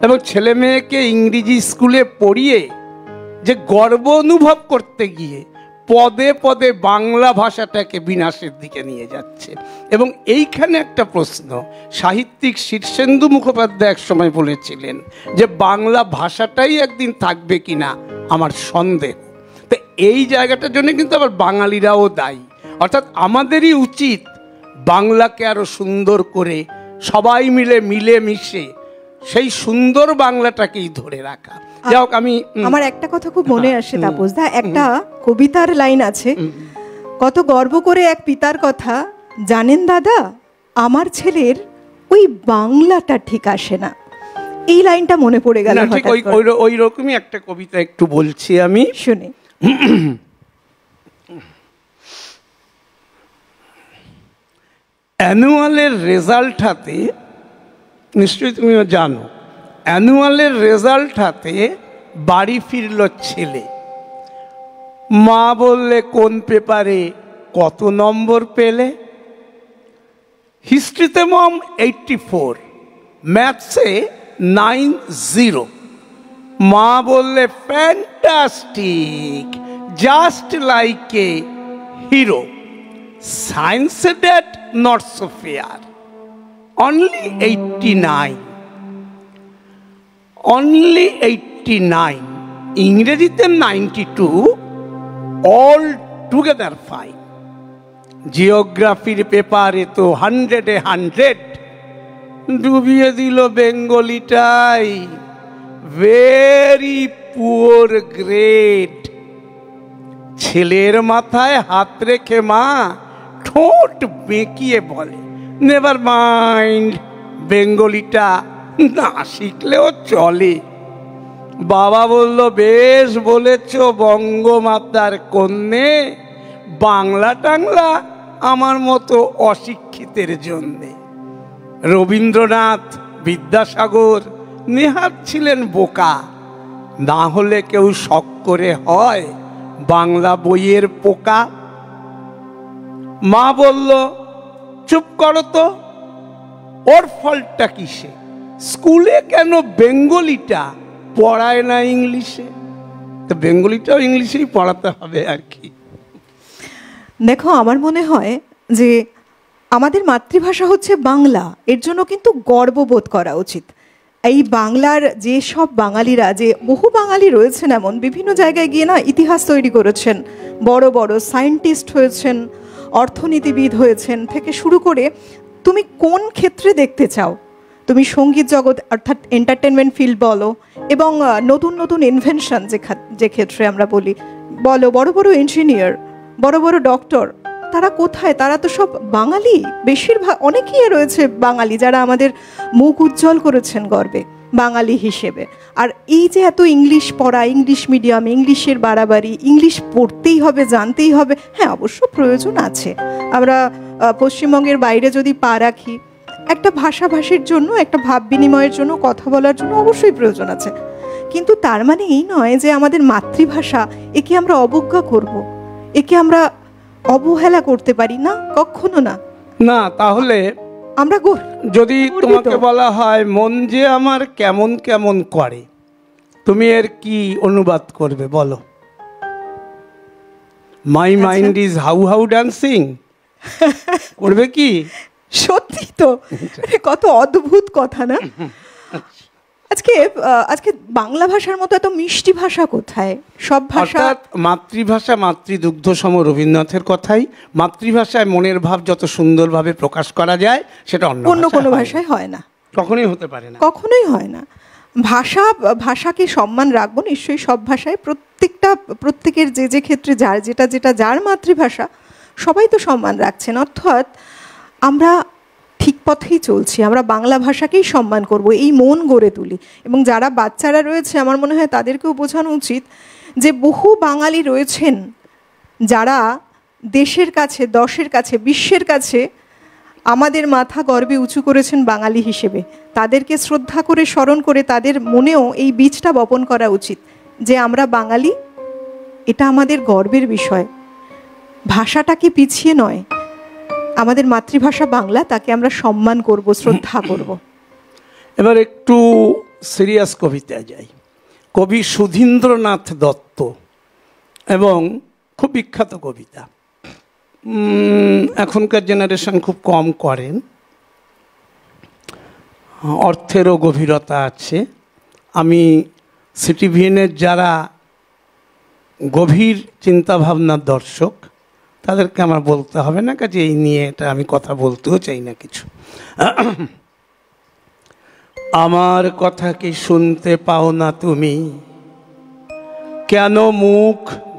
এবং ছেলে মেয়েকে ইংরেজি স্কুলে পড়িয়ে যে গর্ব অনুভব করতে গিয়ে পদে পদে বাংলা ভাষাটাকে বিনাশের দিকে নিয়ে যাচ্ছে। এবং এইখানে একটা প্রশ্ন, সাহিত্যিক শীর্ষেন্দু মুখোপাধ্যায় এক সময় বলেছিলেন যে বাংলা ভাষাটাই একদিন থাকবে কিনা আমার সন্দেহ। তো এই জায়গাটার জন্য কিন্তু আবার বাঙালিরাও দায়ী। অর্থাৎ আমাদেরই উচিত বাংলাকে আরো সুন্দর করে সবাই মিলে মিশে সেই সুন্দর বাংলাটাকেই ধরে রাখা। যাই হোক, আমার একটা কথা খুব মনে আসে তাপসদা, একটা কবিতার লাইন আছে, কত গর্ব করে এক পিতার কথা, জানেন দাদা আমার ছেলের ওই বাংলাটা ঠিক আসে না। এই লাইনটা মনে পড়ে গেল। ঠিক ওই রকমই একটা কবিতা একটু বলছি আমি, শুনে। অ্যানুয়ালের রেজাল্ট হাতে, নিশ্চয়ই তুমিও জানো, অ্যানুয়ালের রেজাল্ট হাতে বাড়ি ফিরল ছেলে। মা বললে কোন পেপারে কত নম্বর পেলে? হিস্ট্রিতে মম 84, ম্যাথসে 90। মা বললে fantastic, just like a hero. সায়েন্সে that not so fair, only 89, only 89। ইংরেজিতে 92, অল টুগেদার ফাইন। জিওগ্রাফির পেপারে তো 100-এ 100, ডুবিয়ে দিল বেঙ্গলিটাই, ভেরি পুয়ার গ্রেড। ছেলের মাথায় হাত রেখে মা ঠোঁট বেঁকিয়ে বলে, নেভার মাইন্ড, বেঙ্গলিটা না শিখলেও চলে। বাবা বলল, বেশ বলেছ বঙ্গমাতার কন্যে, বাংলা টাংলা আমার মতো অশিক্ষিতের জন্যে। রবীন্দ্রনাথ, বিদ্যাসাগর নেহাত ছিলেন বোকা, না হলে কেউ শখ করে হয় বাংলা বইয়ের পোকা। মা বলল, চুপ করো তো, ওর ফলটা কিসে? স্কুলে কেন বেঙ্গলিটা পড়ায় না ইংলিশে? তো বেঙ্গলিটাও ইংলিশেই পড়াতে হবে আর কি। দেখো, আমার মনে হয় যে আমাদের মাতৃভাষা হচ্ছে বাংলা, এর জন্য কিন্তু গর্ববোধ করা উচিত। এই বাংলার যে সব বাঙালিরা, যে বহু বাঙালি রয়েছেন এমন, বিভিন্ন জায়গায় গিয়ে না ইতিহাস তৈরি করেছেন, বড় বড় সায়েন্টিস্ট হয়েছেন, অর্থনীতিবিদ হয়েছেন, থেকে শুরু করে তুমি কোন ক্ষেত্রে দেখতে চাও, তুমি সঙ্গীত জগৎ অর্থাৎ এন্টারটেনমেন্ট ফিল্ড বলো, এবং নতুন নতুন ইনভেনশন যে ক্ষেত্রে আমরা বলি বলো, বড় বড় ইঞ্জিনিয়ার, বড় বড় ডক্টর, তারা কোথায়? তারা তো সব বাঙালি, বেশিরভাগ, অনেকেই রয়েছে বাঙালি যারা আমাদের মুখ উজ্জ্বল করেছেন গর্বে বাঙালি হিসেবে। আর এই যে এত ইংলিশ পড়া, ইংলিশ মিডিয়াম, ইংলিশের বাড়াবাড়ি, ইংলিশ পড়তেই হবে, জানতেই হবে, হ্যাঁ অবশ্য প্রয়োজন আছে। আমরা পশ্চিমবঙ্গের বাইরে যদি পা রাখি, একটা ভাষাভাষীর জন্য, একটা ভাব বিনিময়ের জন্য, কথা বলার জন্য অবশ্যই প্রয়োজন আছে, কিন্তু তার মানে এই নয় যে আমাদের মাতৃভাষা, একে আমরা অবজ্ঞা করব, একে আমরা অবহেলা করতে পারি না, কখনো না। না, তাহলে আমরা যদি তোমাকে বলা হয় মন যে আমার কেমন কেমন করে, তুমি এর কি অনুবাদ করবে বলো? My mind is how how dancing করবে কি? সত্যি তো, কত অদ্ভুত কথা না? আজকে বাংলা ভাষার মতো এত মিষ্টি ভাষা কোথায়? সব ভাষা, মাতৃভাষা মাতৃদুগ্ধ সম, রবীন্দ্রনাথের কথাই। মাতৃভাষায় মনের ভাব যত সুন্দরভাবে প্রকাশ করা যায়, সেটা অন্য কোনো ভাষায় হয় না, কখনোই হতে পারে না, কখনোই হয় না। ভাষাকে সম্মান রাখবো নিশ্চয়ই সব ভাষায়, প্রত্যেকের যে ক্ষেত্রে যার মাতৃভাষা, সবাই তো সম্মান রাখছেন। অর্থাৎ আমরা ঠিক পথেই চলছি, আমরা বাংলা ভাষাকেই সম্মান করব, এই মন গড়ে তুলি। এবং যারা বাচ্চারা রয়েছে, আমার মনে হয় তাদেরকেও বোঝানো উচিত যে বহু বাঙালি রয়েছেন যারা দেশের কাছে, দশের কাছে, বিশ্বের কাছে আমাদের মাথা গর্বে উঁচু করেছেন বাঙালি হিসেবে। তাদেরকে শ্রদ্ধা করে, স্মরণ করে, তাদের মনেও এই বীজটা বপন করা উচিত যে আমরা বাঙালি, এটা আমাদের গর্বের বিষয়। ভাষাটাকে পিছিয়ে নয়, আমাদের মাতৃভাষা বাংলা, তাকে আমরা সম্মান করব, শ্রদ্ধা করব। এবার একটু সিরিয়াস কবিতায় যাই। কবি সুধীন্দ্রনাথ দত্ত, এবং খুব বিখ্যাত কবিতা, এখনকার জেনারেশন খুব কম করেন। অর্থেরও গভীরতা আছে। আমি সিটিভিএনের যারা গভীর চিন্তাভাবনার দর্শক, তাদেরকে আমার বলতে হবে না, কাজে এই নিয়ে এটা আমি কথা বলতেও চাই না কিছু। আমার কথা কি শুনতে পাও না তুমি? কেন মুখ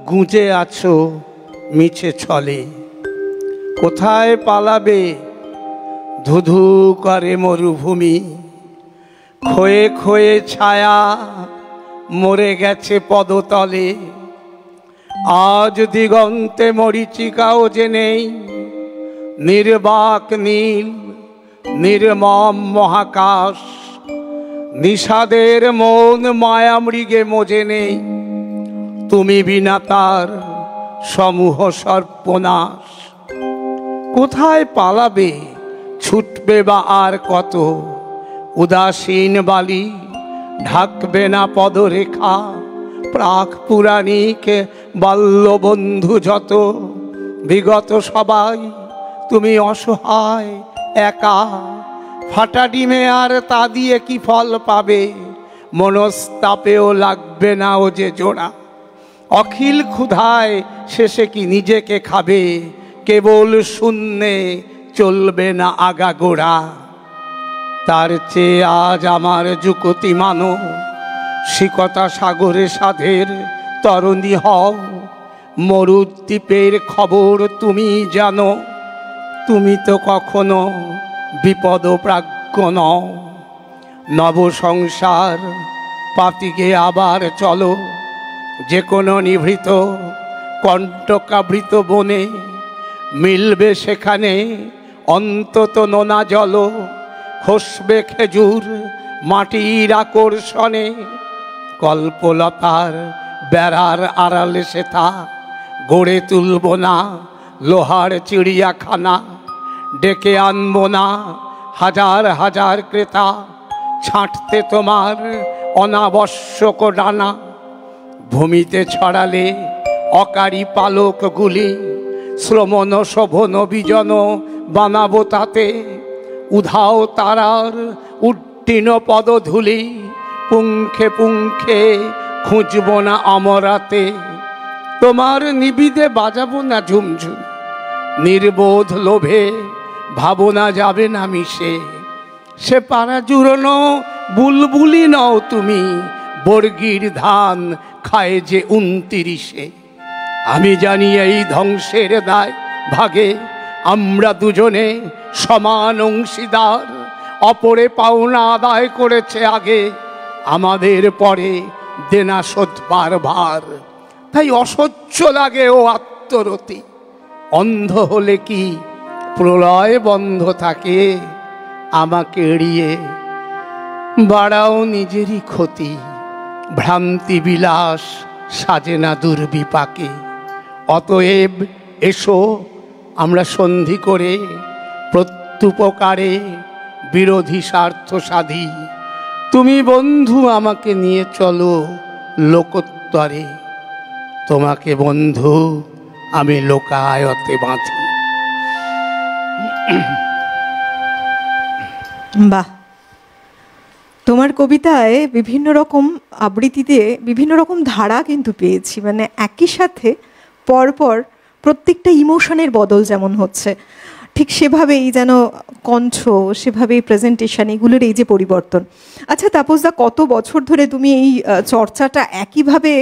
গুঁজে আছো মিছে ছলে? কোথায় পালাবে ধুধু করে মরুভূমি? ক্ষয়ে ক্ষয়ে ছায়া মরে গেছে পদতলে। আজ দিগন্তে মরীচিকাও যে নেই, নির্বাক নীল নির্মম মহাকাশ, নিষাদের মন মায়া মৃগে মজে নেই, তুমি বিনা তার সমূহ সর্বনাশ। কোথায় পালাবে, ছুটবে বা আর কত, উদাসীন বালি ঢাকবে না পদরেখা। প্রাক পুরাণিক বাল্যবন্ধু যত, বিগত সবাই তুমি অসহায় একা। ফাটা ডিমে আর তা দিয়ে কি ফল পাবে, মনস্তাপেও লাগবে না ও যে জোড়া। অখিল ক্ষুধায় শেষে কি নিজেকে খাবে, কেবল শূন্যে চলবে না আগাগোড়া। তার চেয়ে আজ আমার যুকতি মানো, শিকতা সাগরে সাধের তরুণী হও। মরুদ্বীপের খবর তুমি জানো, তুমি তো কখনো বিপদপ্রাজ্ঞ নও। নব সংসার পাতিকে আবার চলো, যে কোনো নিভৃত কণ্টকাবৃত বনে, মিলবে সেখানে অন্তত নোনা জল। খসবে খেজুর মাটির আকর্ষণে, কল্পলতার বেড়ার আড়ালে সেথা গড়ে তুলব না লোহার চিড়িয়াখানা। ডেকে আনব না হাজার হাজার ক্রেতা, ছাঁটতে তোমার অনাবশ্যক ডানা। ভূমিতে ছড়ালে অকারী পালকগুলি, শ্রমণ শোভন বিজন বানাবো তাতে। উধাও তারার উড্ডীন পদধূলি, পুঙ্খে পুঙ্খে খুঁজব না অমরাতে। তোমার নিবিদে বাজাবো না ঝুমঝুম, নির্বোধ লোভে ভাবনা যাবে না মিশে। সে পাড়া জুড়োনো বুলবুলি নও তুমি, বর্গির ধান খায় যে 29। আমি জানি এই ধ্বংসের দায় ভাগে আমরা দুজনে সমান অংশীদার। অপরে পাওনা আদায় করেছে আগে, আমাদের পরে দেনা শোধবার ভার। তাই অসহ্য লাগে ও আত্মরতি, অন্ধ হলে কি প্রলয় বন্ধ থাকে। আমাকে এড়িয়ে বাড়াও নিজেরই ক্ষতি, ভ্রান্তি বিলাস সাজে না দুর্বিপাকে। অতএব এসো আমরা সন্ধি করে প্রত্যুপকারে বিরোধী স্বার্থ সাধি। তুমি বন্ধু আমাকে নিয়ে চলো লোকোত্তরে, তোমাকে বন্ধু আমি লোকায়তে বাঁধি। বাহ, তোমার কবিতায় বিভিন্ন রকম আবৃত্তিতে বিভিন্ন রকম ধারা কিন্তু পেয়েছি, মানে একই সাথে পরপর প্রত্যেকটা ইমোশনের বদল যেমন হচ্ছে, ঠিক সেভাবেই যেন কণ্ঠ, সেভাবেই প্রেজেন্টেশন, এগুলোর এই যে পরিবর্তন। আচ্ছা তাপসদা, কত বছর ধরে তুমি এই চর্চাটা একইভাবে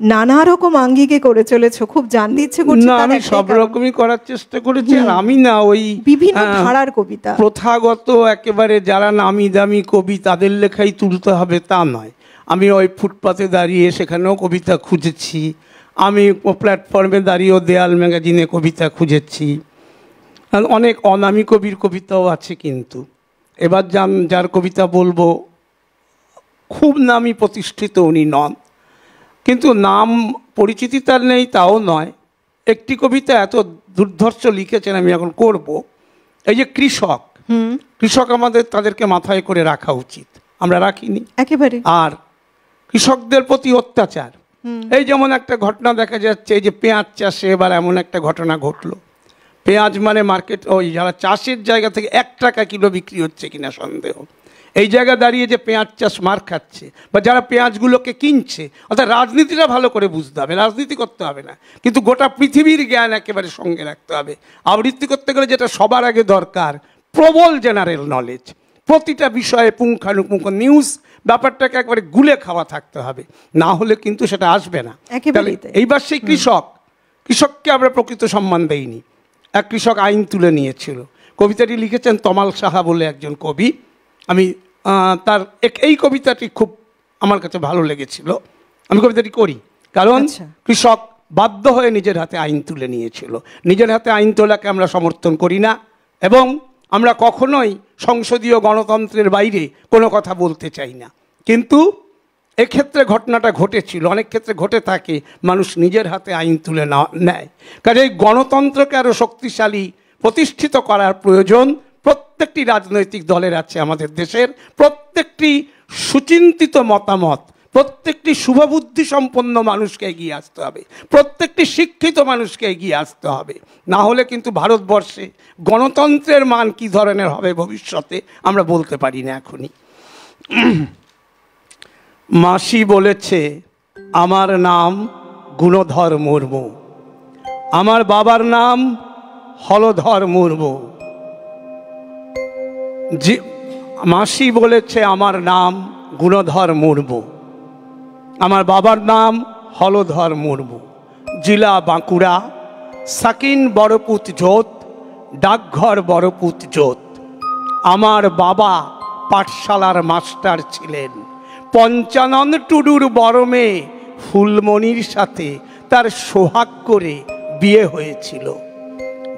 নানা রকম আঙ্গিকে করে চলেছো? খুব জানতে ইচ্ছে করছে। না, আমি সব রকমই করার চেষ্টা করেছি। আর আমি না ওই বিভিন্ন ধারার কবিতা, প্রথাগত একেবারে যারা নামি দামি কবি তাদের লেখাই তুলতে হবে তা নয়। আমি ওই ফুটপাতে দাঁড়িয়ে সেখানেও কবিতা খুঁজেছি, আমি প্ল্যাটফর্মে দাঁড়িয়েও দেয়াল ম্যাগাজিনে কবিতা খুঁজেছি। অনেক অনামী কবির কবিতাও আছে, কিন্তু এবার যার কবিতা বলবো খুব নামী প্রতিষ্ঠিত উনি নন, কিন্তু নাম পরিচিতি তার নেই তাও নয়। একটি কবিতা এত দুর্ধর্ষ লিখেছেন, আমি এখন করব। এই যে কৃষক, কৃষক আমাদের তাদেরকে মাথায় করে রাখা উচিত, আমরা রাখিনি একেবারে। আর কৃষকদের প্রতি অত্যাচার, এই যেমন একটা ঘটনা দেখা যাচ্ছে, এই যে পেঁয়াজ চাষে এবার এমন একটা ঘটনা ঘটলো। পেঁয়াজ মানে মার্কেট, ওই যারা চাষের জায়গা থেকে 1 টাকা কিলো বিক্রি হচ্ছে কিনা সন্দেহ। এই জায়গা দাঁড়িয়ে যে পেঁয়াজ চাষ মার খাচ্ছে, বা যারা পেঁয়াজগুলোকে কিনছে, অর্থাৎ রাজনীতিটা ভালো করে বুঝতে হবে, রাজনীতি করতে হবে না, কিন্তু গোটা পৃথিবীর জ্ঞান একেবারে সঙ্গে রাখতে হবে। আবৃত্তি করতে গেলে যেটা সবার আগে দরকার, প্রবল জেনারেল নলেজ, প্রতিটা বিষয়ে পুঙ্খানুপুঙ্খ নিউজ, ব্যাপারটাকে একবারে গুলে খাওয়া থাকতে হবে, না হলে কিন্তু সেটা আসবে না। এইবার সেই কৃষককে আমরা প্রকৃত সম্মান দেইনি। এক কৃষক আইন তুলে নিয়েছিল। কবিতাটি লিখেছেন তমাল সাহা বলে একজন কবি। আমি তার এই কবিতাটি খুব আমার কাছে ভালো লেগেছিল, আমি কবিতাটি করি। কারণ কৃষক বাধ্য হয়ে নিজের হাতে আইন তুলে নিয়েছিল। নিজের হাতে আইন তোলাকে আমরা সমর্থন করি না এবং আমরা কখনোই সংসদীয় গণতন্ত্রের বাইরে কোনো কথা বলতে চাই না। কিন্তু এক্ষেত্রে ঘটনাটা ঘটেছিল, অনেক ক্ষেত্রে ঘটে থাকে, মানুষ নিজের হাতে আইন তুলে নেয়। কারণ এই গণতন্ত্রকে আরও শক্তিশালী প্রতিষ্ঠিত করার প্রয়োজন প্রত্যেকটি রাজনৈতিক দলের আছে আমাদের দেশের। প্রত্যেকটি সুচিন্তিত মতামত, প্রত্যেকটি শুভবুদ্ধি সম্পন্ন মানুষকে এগিয়ে আসতে হবে, প্রত্যেকটি শিক্ষিত মানুষকে এগিয়ে আসতে হবে। না হলে কিন্তু ভারতবর্ষে গণতন্ত্রের মান কী ধরনের হবে ভবিষ্যতে আমরা বলতে পারি না এখনই। মাসি বলেছে আমার নাম গুণধর মুর্মু, আমার বাবার নাম হলধর মুর্মু। মাসি বলেছে আমার নাম গুণধর মুর্মু, আমার বাবার নাম হলধর মুর্মু, জেলা বাঁকুড়া, সাকিন বড়পুত জোত, ডাকঘর বড়পুত জোত। আমার বাবা পাঠশালার মাস্টার ছিলেন। পঞ্চানন টুডুর বড় মেয়ে ফুলমণির সাথে তার সোহাগ করে বিয়ে হয়েছিল।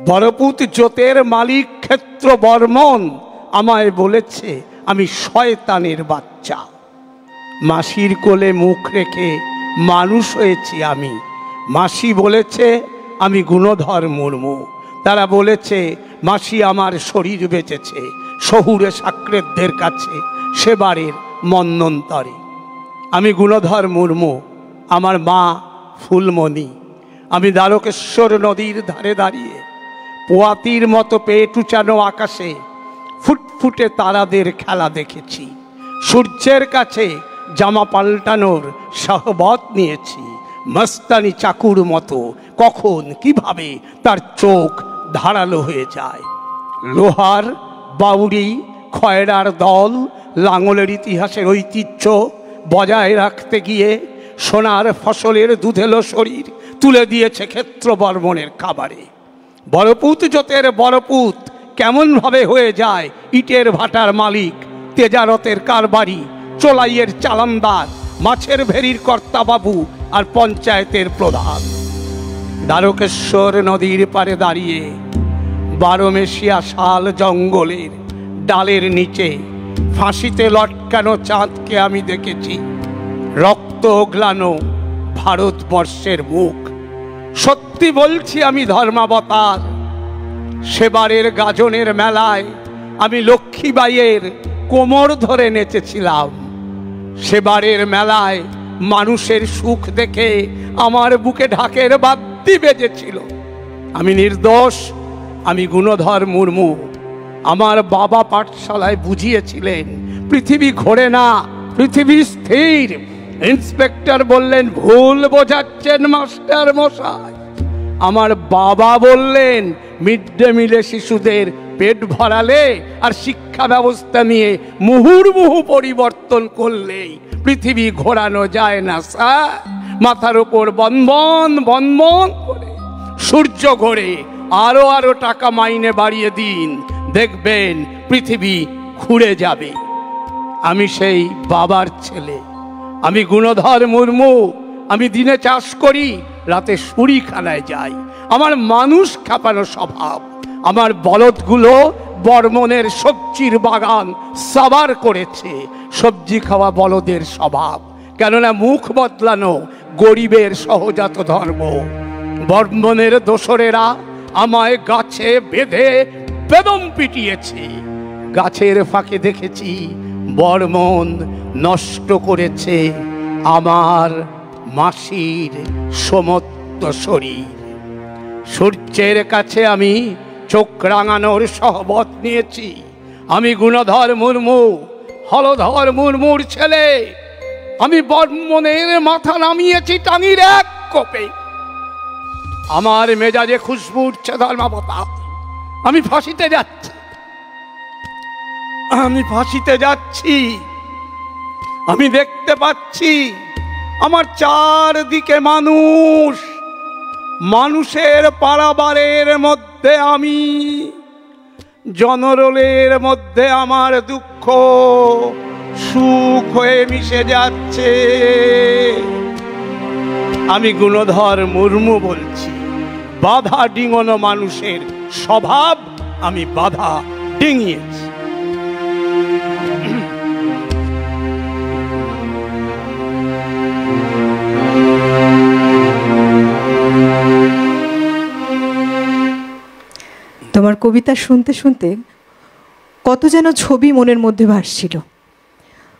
বড়পুত জোতের মালিক ক্ষেত্র বর্মন আমায় বলেছে আমি শয়তানের বাচ্চা। মাসির কোলে মুখ রেখে মানুষ হয়েছি আমি। মাসি বলেছে আমি গুণধর মুর্মু। তারা বলেছে মাসি আমার শরীর বেঁচেছে শহুরে সাকরেতদের কাছে সেবারের মন্বন্তরে। আমি গুণধর মুর্মু, আমার মা ফুলমণি। আমি দ্বারকেশ্বর নদীর ধারে দাঁড়িয়ে পোয়াতির মতো পেট উঁচানো আকাশে ফুটফুটে তারাদের খেলা দেখেছি। সূর্যের কাছে জামা পাল্টানোর সাহবত নিয়েছি। মস্তানি চাকুর মতো কখন কিভাবে তার চোখ ধারালো হয়ে যায়। লোহার বাউরি খয়রার দল লাঙলের ইতিহাসের ঐতিহ্য বজায় রাখতে গিয়ে সোনার ফসলের দুধেলো শরীর তুলে দিয়েছে ক্ষেত্র বর্মনের খাবারে। বড়পুত জোতের বড়পুত কেমনভাবে হয়ে যায় ইটের ভাটার মালিক, তেজারতের কারবারি, চোলাইয়ের চালানদার, মাছের ভেরির কর্তাবাবু আর পঞ্চায়েতের প্রধান। দ্বারকেশ্বর নদীর পারে দাঁড়িয়ে বারোমেশিয়া শাল জঙ্গলের ডালের নিচে ফাঁসিতে লটকানো চাঁদকে আমি দেখেছি। রক্ত গ্লানো ভারতবর্ষের মুখ। সত্যি বলছি আমি ধর্মাবতার। সেবারের গাজনের মেলায় আমি লক্ষ্মীবাইয়ের কোমর ধরে নেচেছিলাম। সেবারের মেলায় মানুষের সুখ দেখে আমার বুকে ঢাকের বাদ্যি বেজেছিল। আমি নির্দোষ, আমি গুণধর মুর্মু। আমার বাবা পাঠশালায় বুঝিয়েছিলেন পৃথিবী ঘোরে না, পৃথিবী স্থির। ইন্সপেক্টর বললেন ভুল বোঝাচ্ছেন মাস্টার মশাই। আমার বাবা বললেন মিড ডে মিলে শিশুদের পেট ভরালে আর শিক্ষা ব্যবস্থা নিয়ে মুহুর্মুহু পরিবর্তন করলেই পৃথিবী ঘোরানো যায় না স্যার। মাথার উপর বনবন বনবন করে সূর্য ঘোরে। আরো আরো টাকা মাইনে বাড়িয়ে দিন, দেখবেন পৃথিবী ঘুরে যাবে। আমি সেই বাবার ছেলে, আমি গুণধর মুর্মু। আমি দিনে চাষ করি, রাতে সুরিখানায় যাই। আমার মানুষ খাপানো স্বভাব। আমার বলদগুলো বর্মনের সবজির বাগান সাবার করেছে। সবজি খাওয়া বলদের স্বভাব, কেননা মুখ বদলানো গরিবের সহজাত ধর্ম। বর্মনের দোসরেরা আমায় গাছে বেঁধে বেদম পিটিয়েছে। গাছের ফাঁকে দেখেছি বর্মন নষ্ট করেছে আমার মাসির সমস্ত শরীর। সূর্যের কাছে আমি চোখ রাঙানোর সহবত নিয়েছি। আমি গুণধর মুর্মু, হলধর মুর্মুর ছেলে। আমি বর্মনের মাথা নামিয়েছি টানির এক কোপে। আমার মেজাজে খুশবু উঠছে ধর্মাবতা। আমি ফাঁসিতে যাচ্ছি, আমি ফাঁসিতে যাচ্ছি। আমি দেখতে পাচ্ছি আমার চারদিকে মানুষ, মানুষের পারাবারের মধ্যে আমি, জনরোলের মধ্যে আমার দুঃখ সুখ হয়ে মিশে যাচ্ছে। আমি গুণধর মুর্মু বলছি। বাধা ডিঙানো মানুষের স্বভাব, আমি বাধা ডিঙিয়েছি। তোমার কবিতা শুনতে শুনতে কত যেন ছবি মনের মধ্যে ভাসছিল।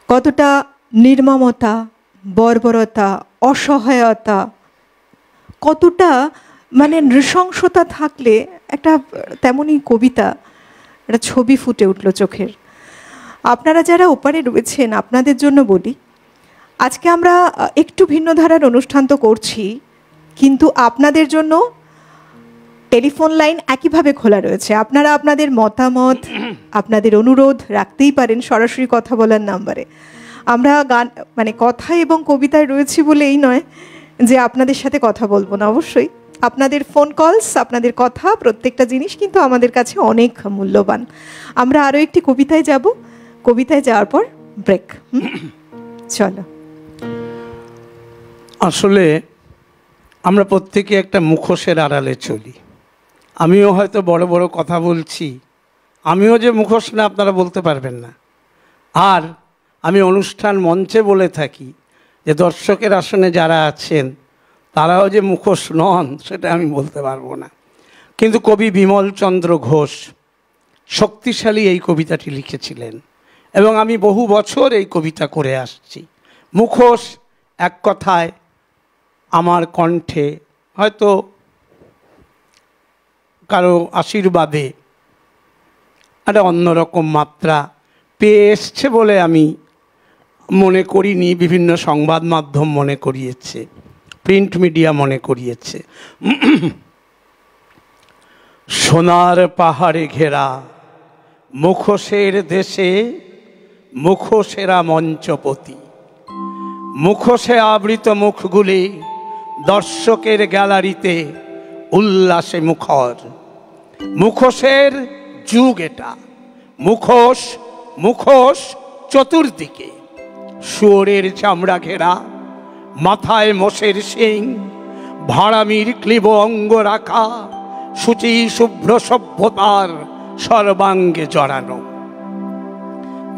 কতটা নির্মমতা, বর্বরতা, অসহায়তা, কতটা মানে নৃশংসতা থাকলে একটা তেমনই কবিতা, একটা ছবি ফুটে উঠল চোখের। আপনারা যারা ওপারে রয়েছেন, আপনাদের জন্য বলি, আজকে আমরা একটু ভিন্ন ধারার অনুষ্ঠান তো করছি, কিন্তু আপনাদের জন্য টেলিফোন লাইন একইভাবে খোলা রয়েছে। আপনারা আপনাদের মতামত, আপনাদের অনুরোধ রাখতেই পারেন সরাসরি কথা বলার নাম্বারে। আমরা গান মানে কথা এবং কবিতায় রয়েছি বলে এই নয় যে আপনাদের সাথে কথা বলবো না। অবশ্যই আপনাদের ফোন কলস, আপনাদের কথা, প্রত্যেকটা জিনিস কিন্তু আমাদের কাছে অনেক মূল্যবান। আমরা আরও একটি কবিতায় যাব, কবিতায় যাওয়ার পর ব্রেক। চলো। আসলে আমরা প্রত্যেকে একটা মুখোশের আড়ালে চলি। আমিও হয়তো বড় বড় কথা বলছি, আমিও যে মুখোশ না আপনারা বলতে পারবেন না। আর আমি অনুষ্ঠান মঞ্চে বলে থাকি যে দর্শকের আসনে যারা আছেন তারাও যে মুখোশ নন সেটা আমি বলতে পারবো না। কিন্তু কবি বিমল চন্দ্র ঘোষ শক্তিশালী এই কবিতাটি লিখেছিলেন এবং আমি বহু বছর এই কবিতা করে আসছি। মুখোশ এক কথায় আমার কণ্ঠে হয়তো কারো আশীর্বাদে একটা অন্যরকম মাত্রা পেয়ে এসছে বলে আমি মনে করিনি। বিভিন্ন সংবাদ মাধ্যম মনে করিয়েছে, প্রিন্ট মিডিয়া মনে করিয়েছে। সোনার পাহাড়ে ঘেরা মুখোশের দেশে মুখোশেরা মঞ্চপতি, মুখোশে আবৃত মুখগুলি দর্শকের গ্যালারিতে উল্লাসে মুখর। মুখোশের যুগ এটা। মুখোশ মুখোশ চতুর্দিকে, শুয়োরের চামড়া ঘেরা, মাথায় মোষের শিং, ভাড়ামির ক্লিব অঙ্গ রাখা, সূচি শুভ্র সভ্যতার সর্বাঙ্গে জড়ানো।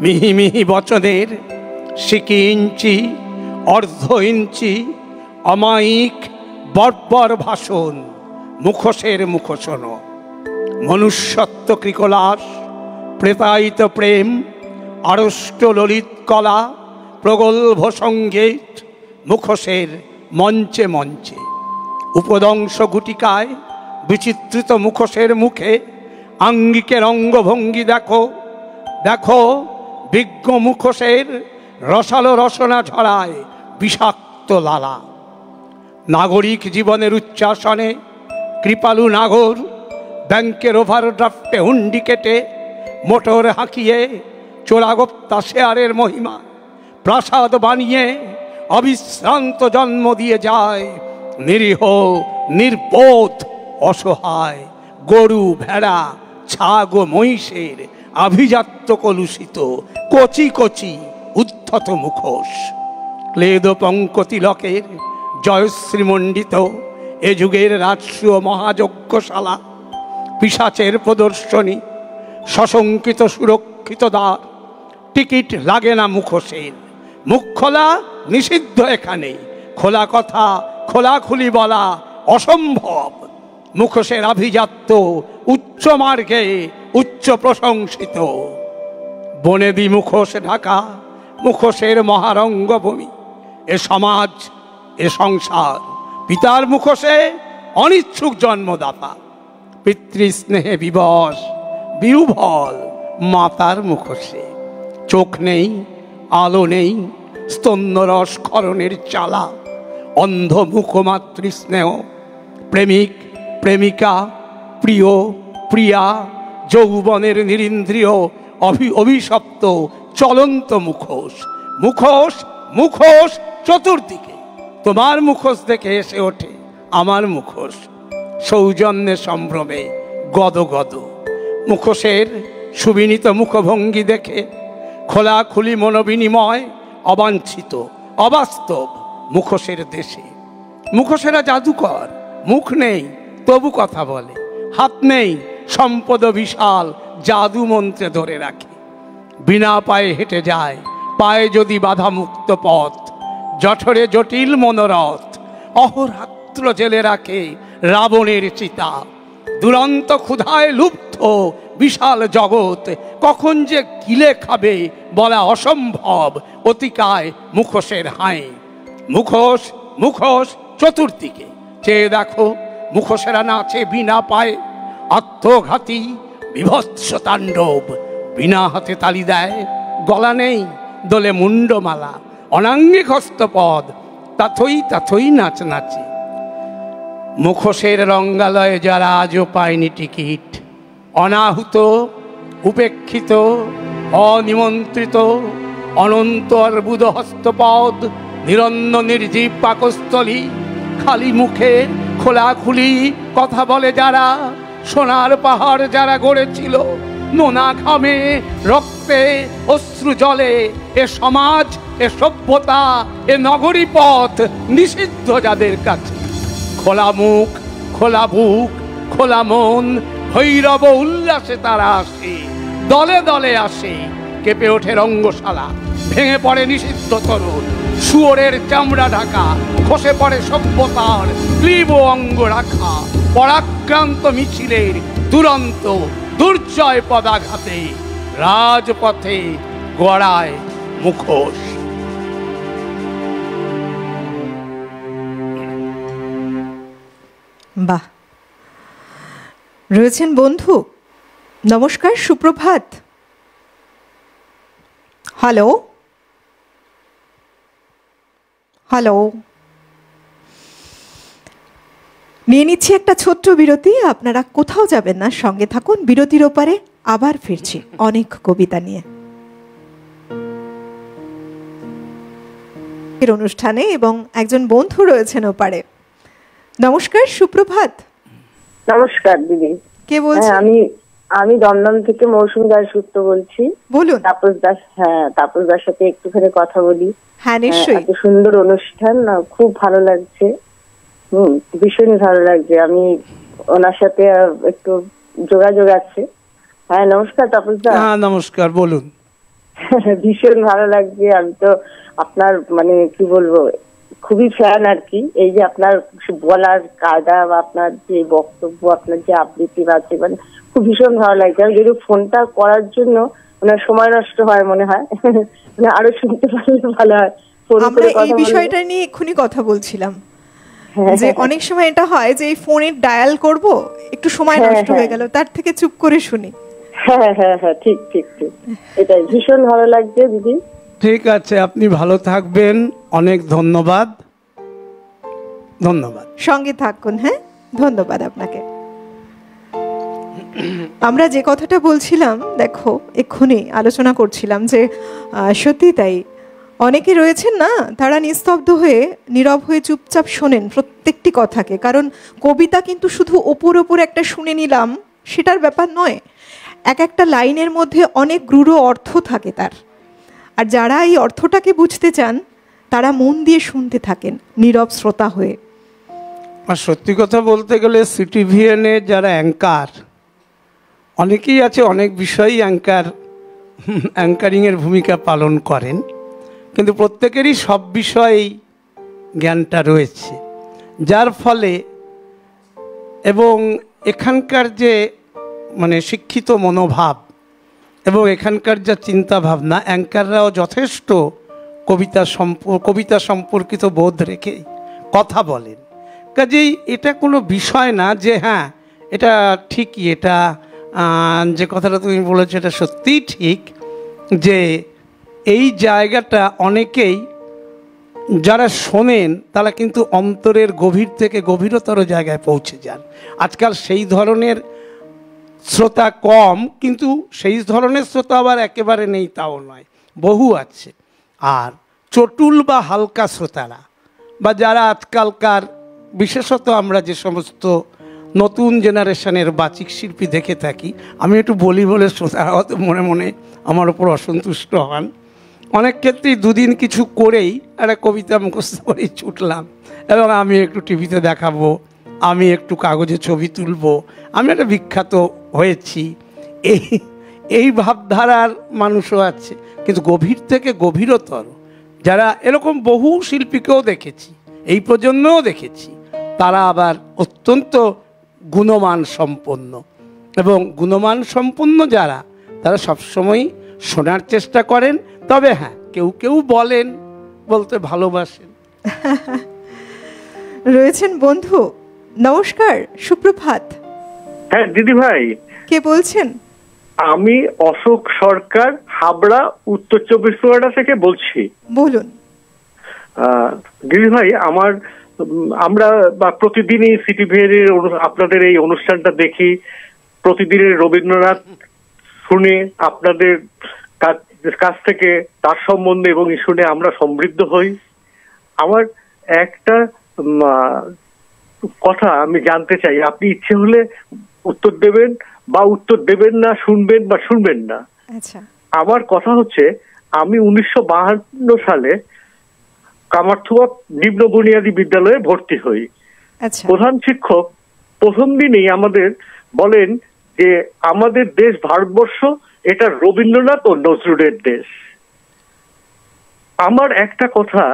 মিহি মিহি বচনের সিকি ইঞ্চি, অর্ধ ইঞ্চি, অমায়িক বর্বর ভাষণ মুখোশের মুখোশন। মনুষ্যত্ব কৃকলাস, প্রেতায়িত প্রেম, আড়ষ্ট ললিত কলা, প্রগল্ভ সঙ্গীত মুখোশের মঞ্চে মঞ্চে। উপদংশ গুটিকায় বিচিত্রিত মুখোশের মুখে আঙ্গিকের অঙ্গভঙ্গি দেখো, দেখো বিজ্ঞ মুখোশের রসালো রসনা ঝরায় বিষাক্ত লালা। নাগরিক জীবনের উচ্চাসনে কৃপালু নাগর ব্যাংকের ওভারড্রাফটে হুন্ডি কেটে মোটর হাঁকিয়ে চোরাগোপ্তা শেয়ারের মহিমা প্রাসাদ বানিয়ে অবিশ্রান্ত জন্ম দিয়ে যায় নিরীহ নির্বোধ অসহায় গরু ভেড়া ছাগ ও মহিষের আভিজাত্য কলুষিত কচি কচি উদ্ধত মুখোশ। ক্লেদ পঙ্কতিলকের জয়শ্রীমণ্ডিত এ যুগের রাজসূয় মহাযজ্ঞশালা, পিশাচের প্রদর্শনী, সশঙ্কিত সুরক্ষিত দ্বার, টিকিট লাগে না মুখোশের। মুখ খোলা নিষিদ্ধ এখানে, খোলা কথা খোলাখুলি বলা অসম্ভব। মুখোশের আভিজাত্য উচ্চ মার্গে উচ্চ প্রশংসিত। বনেদি মুখোশ ঢাকা মুখোশের মহারঙ্গভূমি। এ সমাজ এ সংসার পিতার মুখোশে অনিচ্ছুক জন্মদাতা, পিতৃস্নেহে বিবশ বিহ্বল মাতার মুখোশে। চোখ নেই, আলো নেই, স্তন্যরস ক্ষরণের চালা, অন্ধ মুখ মাতৃস্নেহ, প্রেমিক প্রেমিকা, প্রিয় প্রিয়া, যৌবনের নিরিন্দ্রিয় অভিশপ্ত চলন্ত মুখোশ। মুখোশ মুখোশ চতুর্দিকে। তোমার মুখোশ দেখে এসে ওঠে আমার মুখোশ, সৌজন্যে সম্ভ্রমে গদ গদ। মুখোশের সুবিনীত মুখভঙ্গি দেখে খোলাখুলি মনোবিনিময় অবাঞ্ছিত অবাস্তব মুখোশের দেশে। মুখোশেরা জাদুকর, মুখ নেই তবু কথা বলে, হাত নেই সম্পদ বিশাল জাদু মন্ত্রে ধরে রাখে। বিনা পায়ে হেঁটে যায়, পায়ে যদি বাধা মুক্ত পথ, জঠরে জটিল মনোরথ, অহরাত্র জেলে রাখে রাবণের চিতা। দুরন্ত ক্ষুধায় লুপ্ত বিশাল জগৎ, কখন যে গিলে খাবে বলা অসম্ভব, অতিকায় মুখোশের হাই। মুখোশ মুখোশ চতুর্দিকে চেয়ে দেখো, মুখোশেরা নাচে বিনা পায়ে, আত্মঘাতী বিভৎস তাণ্ডব। বিনা হাতে তালি দেয়, গলা নেই দোলে মুন্ডমালা, অনাঙ্গিক হস্তপদ, তাথই তাথই নাচ নাচে। মুখোশের রঙ্গালয়ে যারা আজও পায়নি টিকিট, অনাহুত উপেক্ষিত অনিমন্ত্রিত, অনন্ত অর্বুদ হস্তপদ, নিরন্ন নির্জীব পাকস্থলী, খালি মুখে খোলাখুলি কথা বলে যারা, সোনার পাহাড় যারা গড়েছিল নোনা ঘামে রক্তে অশ্রু জলে, এ সমাজ, এ সভ্যতা, এ নগরী পথ নিষিদ্ধ যাদের কাছে। খোলা মুখ, খোলা বুক, খোলা মন, ভৈরব উল্লাসে তারা আসে, দলে দলে আসে। কেঁপে ওঠে রঙ্গশালা, ভেঙে পড়ে নিষিদ্ধ তরুণ, শুয়োরের চামড়া ঢাকা খসে পড়ে সভ্যতার ক্লীব অঙ্গ রাখা। পরাক্রান্ত মিছিলের দুরন্ত দুর্জয় পদাঘাতে রাজপথে গড়ায় মুখোশ। বাহ, রয়েছেন বন্ধু। নমস্কার, সুপ্রভাত। হ্যালো হ্যালো, নিয়ে নিচ্ছি একটা ছোট্ট বিরতি। আপনারা কোথাও যাবেন না, সঙ্গে থাকুন। বিরতির ওপারে আবার ফিরছি অনেক কবিতা নিয়ে এর অনুষ্ঠানে, এবং একজন বন্ধু রয়েছেন ওপারে। নমস্কার, সুপ্রভাত। নমস্কার দিদি। কে বলছেন? আমি দমদম থেকে মৌসুমী দাশগুপ্ত বলছি। বলুন। তাপস দাস, হ্যাঁ তাপস দাস সাথে একটুখানি কথা বলি। হ্যাঁ নিশ্চয়ই। এত সুন্দর অনুষ্ঠান, খুব ভালো লাগছে। ভীষণই ভালো লাগছে। আমি ওনার সাথে একটু যোগাযোগ আছে। হ্যাঁ নমস্কার তাপস দা। হ্যাঁ নমস্কার, বলুন। ভীষণ ভালো লাগছে। আমি তো আপনার মানে কি বলবো, খুবই ফ্যান আর কি। এই যে আপনার বলার কায়দা বা আপনার যে বক্তব্য, আপনার যে আবৃত্তি আছে, মানে খুব ভীষণ ভালো লাগছে। আমি যদি ফোনটা করার জন্য ওনার সময় নষ্ট হয় মনে হয়, আরো শুনতে পারলে ভালো হয়। আমরা এই বিষয়টা নিয়ে এক্ষুনি কথা বলছিলাম যে অনেক সময় এটা হয় যে এই ফোনে ডায়াল করব, একটু সময় নষ্ট হয়ে গেল, তার থেকে চুপ করে শুনি। হ্যাঁ হ্যাঁ হ্যাঁ, ঠিক ঠিক ঠিক, এটাই ভীষণ ভালো লাগছে দিদি। ঠিক আছে, আপনি ভালো থাকবেন। অনেক ধন্যবাদ। ধন্যবাদ, সঙ্গে থাকুন। হ্যাঁ ধন্যবাদ আপনাকে। আমরা যে কথাটা বলছিলাম, দেখো এক্ষুনি আলোচনা করছিলাম যে সত্যি তাই, অনেকে রয়েছেন না, তারা নিস্তব্ধ হয়ে নীরব হয়ে চুপচাপ শোনেন প্রত্যেকটি কথাকে। কারণ কবিতা কিন্তু শুধু ওপর ওপর একটা শুনে নিলাম সেটার ব্যাপার নয়, এক একটা লাইনের মধ্যে অনেক গূঢ় অর্থ থাকে তার। আর যারা এই অর্থটাকে বুঝতে চান তারা মন দিয়ে শুনতে থাকেন নীরব শ্রোতা হয়ে। আর সত্যি কথা বলতে গেলে সিটিভিএনে যারা অ্যাঙ্কার, অনেকেই আছে অনেক বিষয়ই অ্যাঙ্কারিংয়ের ভূমিকা পালন করেন, কিন্তু প্রত্যেকেরই সব বিষয়েই জ্ঞানটা রয়েছে, যার ফলে এবং এখানকার যে মানে শিক্ষিত মনোভাব এবং এখানকার যা চিন্তা ভাবনা, অ্যাঙ্কাররাও যথেষ্ট কবিতা সম্পর্কিত বোধ রেখে কথা বলেন। কাজেই এটা কোনো বিষয় না যে হ্যাঁ এটা ঠিকই, এটা যে কথাটা তুমি বলেছো এটা সত্যিই ঠিক, যে এই জায়গাটা অনেকেই যারা শোনেন তারা কিন্তু অন্তরের গভীর থেকে গভীরতর জায়গায় পৌঁছে যান। আজকাল সেই ধরনের শ্রোতা কম, কিন্তু সেই ধরনের শ্রোতা আবার একেবারে নেই তাও নয়, বহু আছে। আর চটুল বা হালকা শ্রোতারা বা যারা আজকালকার, বিশেষত আমরা যে সমস্ত নতুন জেনারেশনের বাচিক শিল্পী দেখে থাকি, আমি একটু বলি বলে শ্রোতারা হয়তো মনে মনে আমার ওপর অসন্তুষ্ট হন, অনেক ক্ষেত্রেই দুদিন কিছু করেই একটা কবিতা মুখস্থ করেই ছুটলাম, এবং আমি একটু টিভিতে দেখাবো, আমি একটু কাগজে ছবি তুলবো, আমি একটা বিখ্যাত হয়েছি, এই ভাবধারার মানুষও আছে। কিন্তু গভীর থেকে গভীরতর যারা, এরকম বহু শিল্পীকেও দেখেছি, এই প্রজন্মেও দেখেছি, তারা আবার অত্যন্ত গুণমান সম্পন্ন, এবং গুণমান সম্পন্ন যারা, তারা সবসময়ই শোনার চেষ্টা করেন। তবে হ্যাঁ, কেউ কেউ বলতে ভালোবাসেন। রয়েছেন বন্ধু। নমস্কার, সুপ্রভাত। হ্যাঁ দিদি ভাই, কে বলছেন? আমি অশোক সরকার, হাবড়া, উত্তর 24 পরগনা থেকে বলছি। বলুন। দিদি ভাই, আমরা প্রতিদিনই সিটিভির আপনাদের এই অনুষ্ঠানটা দেখি, প্রতিদিনের রবীন্দ্রনাথ শুনে আপনাদের কাছ থেকে তার সম্বন্ধে এবং শুনে আমরা সমৃদ্ধ হই। আমার একটা কথা আমি জানতে চাই, আপনি ইচ্ছে হলে উত্তর দেবেন বা উত্তর দেবেন না, শুনবেন বা শুনবেন না। আচ্ছা। আমার কথা হচ্ছে, আমি 1952 সালে কামারথুয়া নিম্ন বুনিয়াদী বিদ্যালয়ে ভর্তি হই। আচ্ছা। প্রধান শিক্ষক প্রথম দিনেই আমাদের বলেন যে আমাদের দেশ ভারতবর্ষ, এটা রবীন্দ্রনাথ ও নজরুলের দেশ। আমার একটা কথা,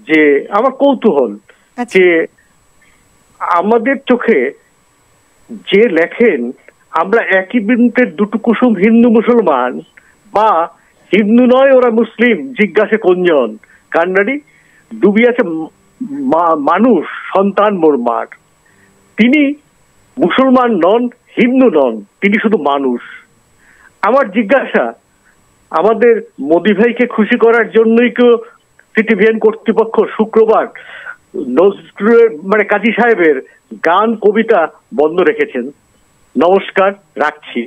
যে আমার কৌতূহল, যে আমাদের চোখে যে লেখেন, আমরা একই বৃন্তের দুটো কুসুম হিন্দু মুসলমান, বা হিন্দু নয় ওরা মুসলিম, জিজ্ঞাসে কোনজন, কান্নারি ডুবিয়াছে মানুষ সন্তান মোর মার। তিনি মুসলমান নন, হিন্দু নন, তিনি শুধু মানুষ। আমার জিজ্ঞাসা, আমাদের মোদি ভাইকে খুশি করার জন্যই কেউ সিটিভিএন কর্তৃপক্ষ শুক্রবার নজরুলের কাজী সাহেবের গান কবিতা বন্ধ রেখেছেন? নমস্কার, রাখছি।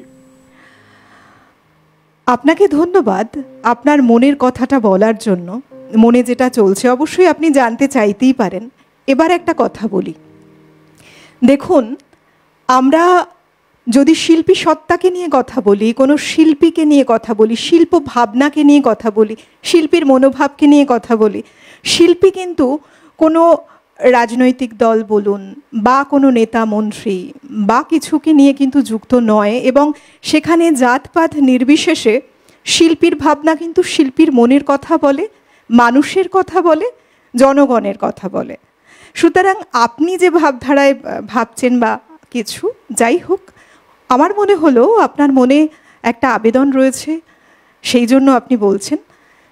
আপনাকে ধন্যবাদ আপনার মনের কথাটা বলার জন্য। মনে যেটা চলছে অবশ্যই আপনি জানতে চাইতেই পারেন। এবার একটা কথা বলি, দেখুন, আমরা যদি শিল্পী সত্তাকে নিয়ে কথা বলি, কোনো শিল্পীকে নিয়ে কথা বলি, শিল্প ভাবনাকে নিয়ে কথা বলি, শিল্পীর মনোভাবকে নিয়ে কথা বলি, শিল্পী কিন্তু কোনো রাজনৈতিক দল বলুন বা কোনো নেতা মন্ত্রী বা কিছুকে নিয়ে কিন্তু যুক্ত নয়, এবং সেখানে জাতপাত নির্বিশেষে শিল্পীর ভাবনা কিন্তু শিল্পীর মনের কথা বলে, মানুষের কথা বলে, জনগণের কথা বলে। সুতরাং আপনি যে ভাবধারায় ভাবছেন বা কিছু, যাই হোক, আমার মনে হলো আপনার মনে একটা আবেদন রয়েছে, সেই জন্য আপনি বলছেন।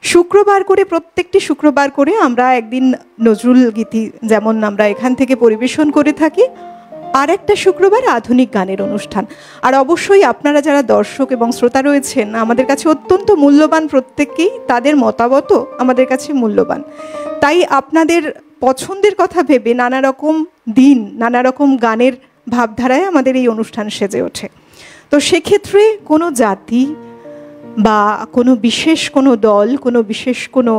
শুক্রবার করে, প্রত্যেকটি শুক্রবার করে আমরা একদিন নজরুল গীতি যেমন আমরা এখান থেকে পরিবেশন করে থাকি, আর একটা শুক্রবার আধুনিক গানের অনুষ্ঠান। আর অবশ্যই আপনারা যারা দর্শক এবং শ্রোতা রয়েছেন, আমাদের কাছে অত্যন্ত মূল্যবান, প্রত্যেককেই তাদের মতামতও আমাদের কাছে মূল্যবান। তাই আপনাদের পছন্দের কথা ভেবে নানা রকম দিন, নানা রকম গানের ভাবধারায় আমাদের এই অনুষ্ঠান সেজে ওঠে। তো সেক্ষেত্রে কোনো জাতি বা কোনো বিশেষ কোনো দল, কোনো বিশেষ কোনো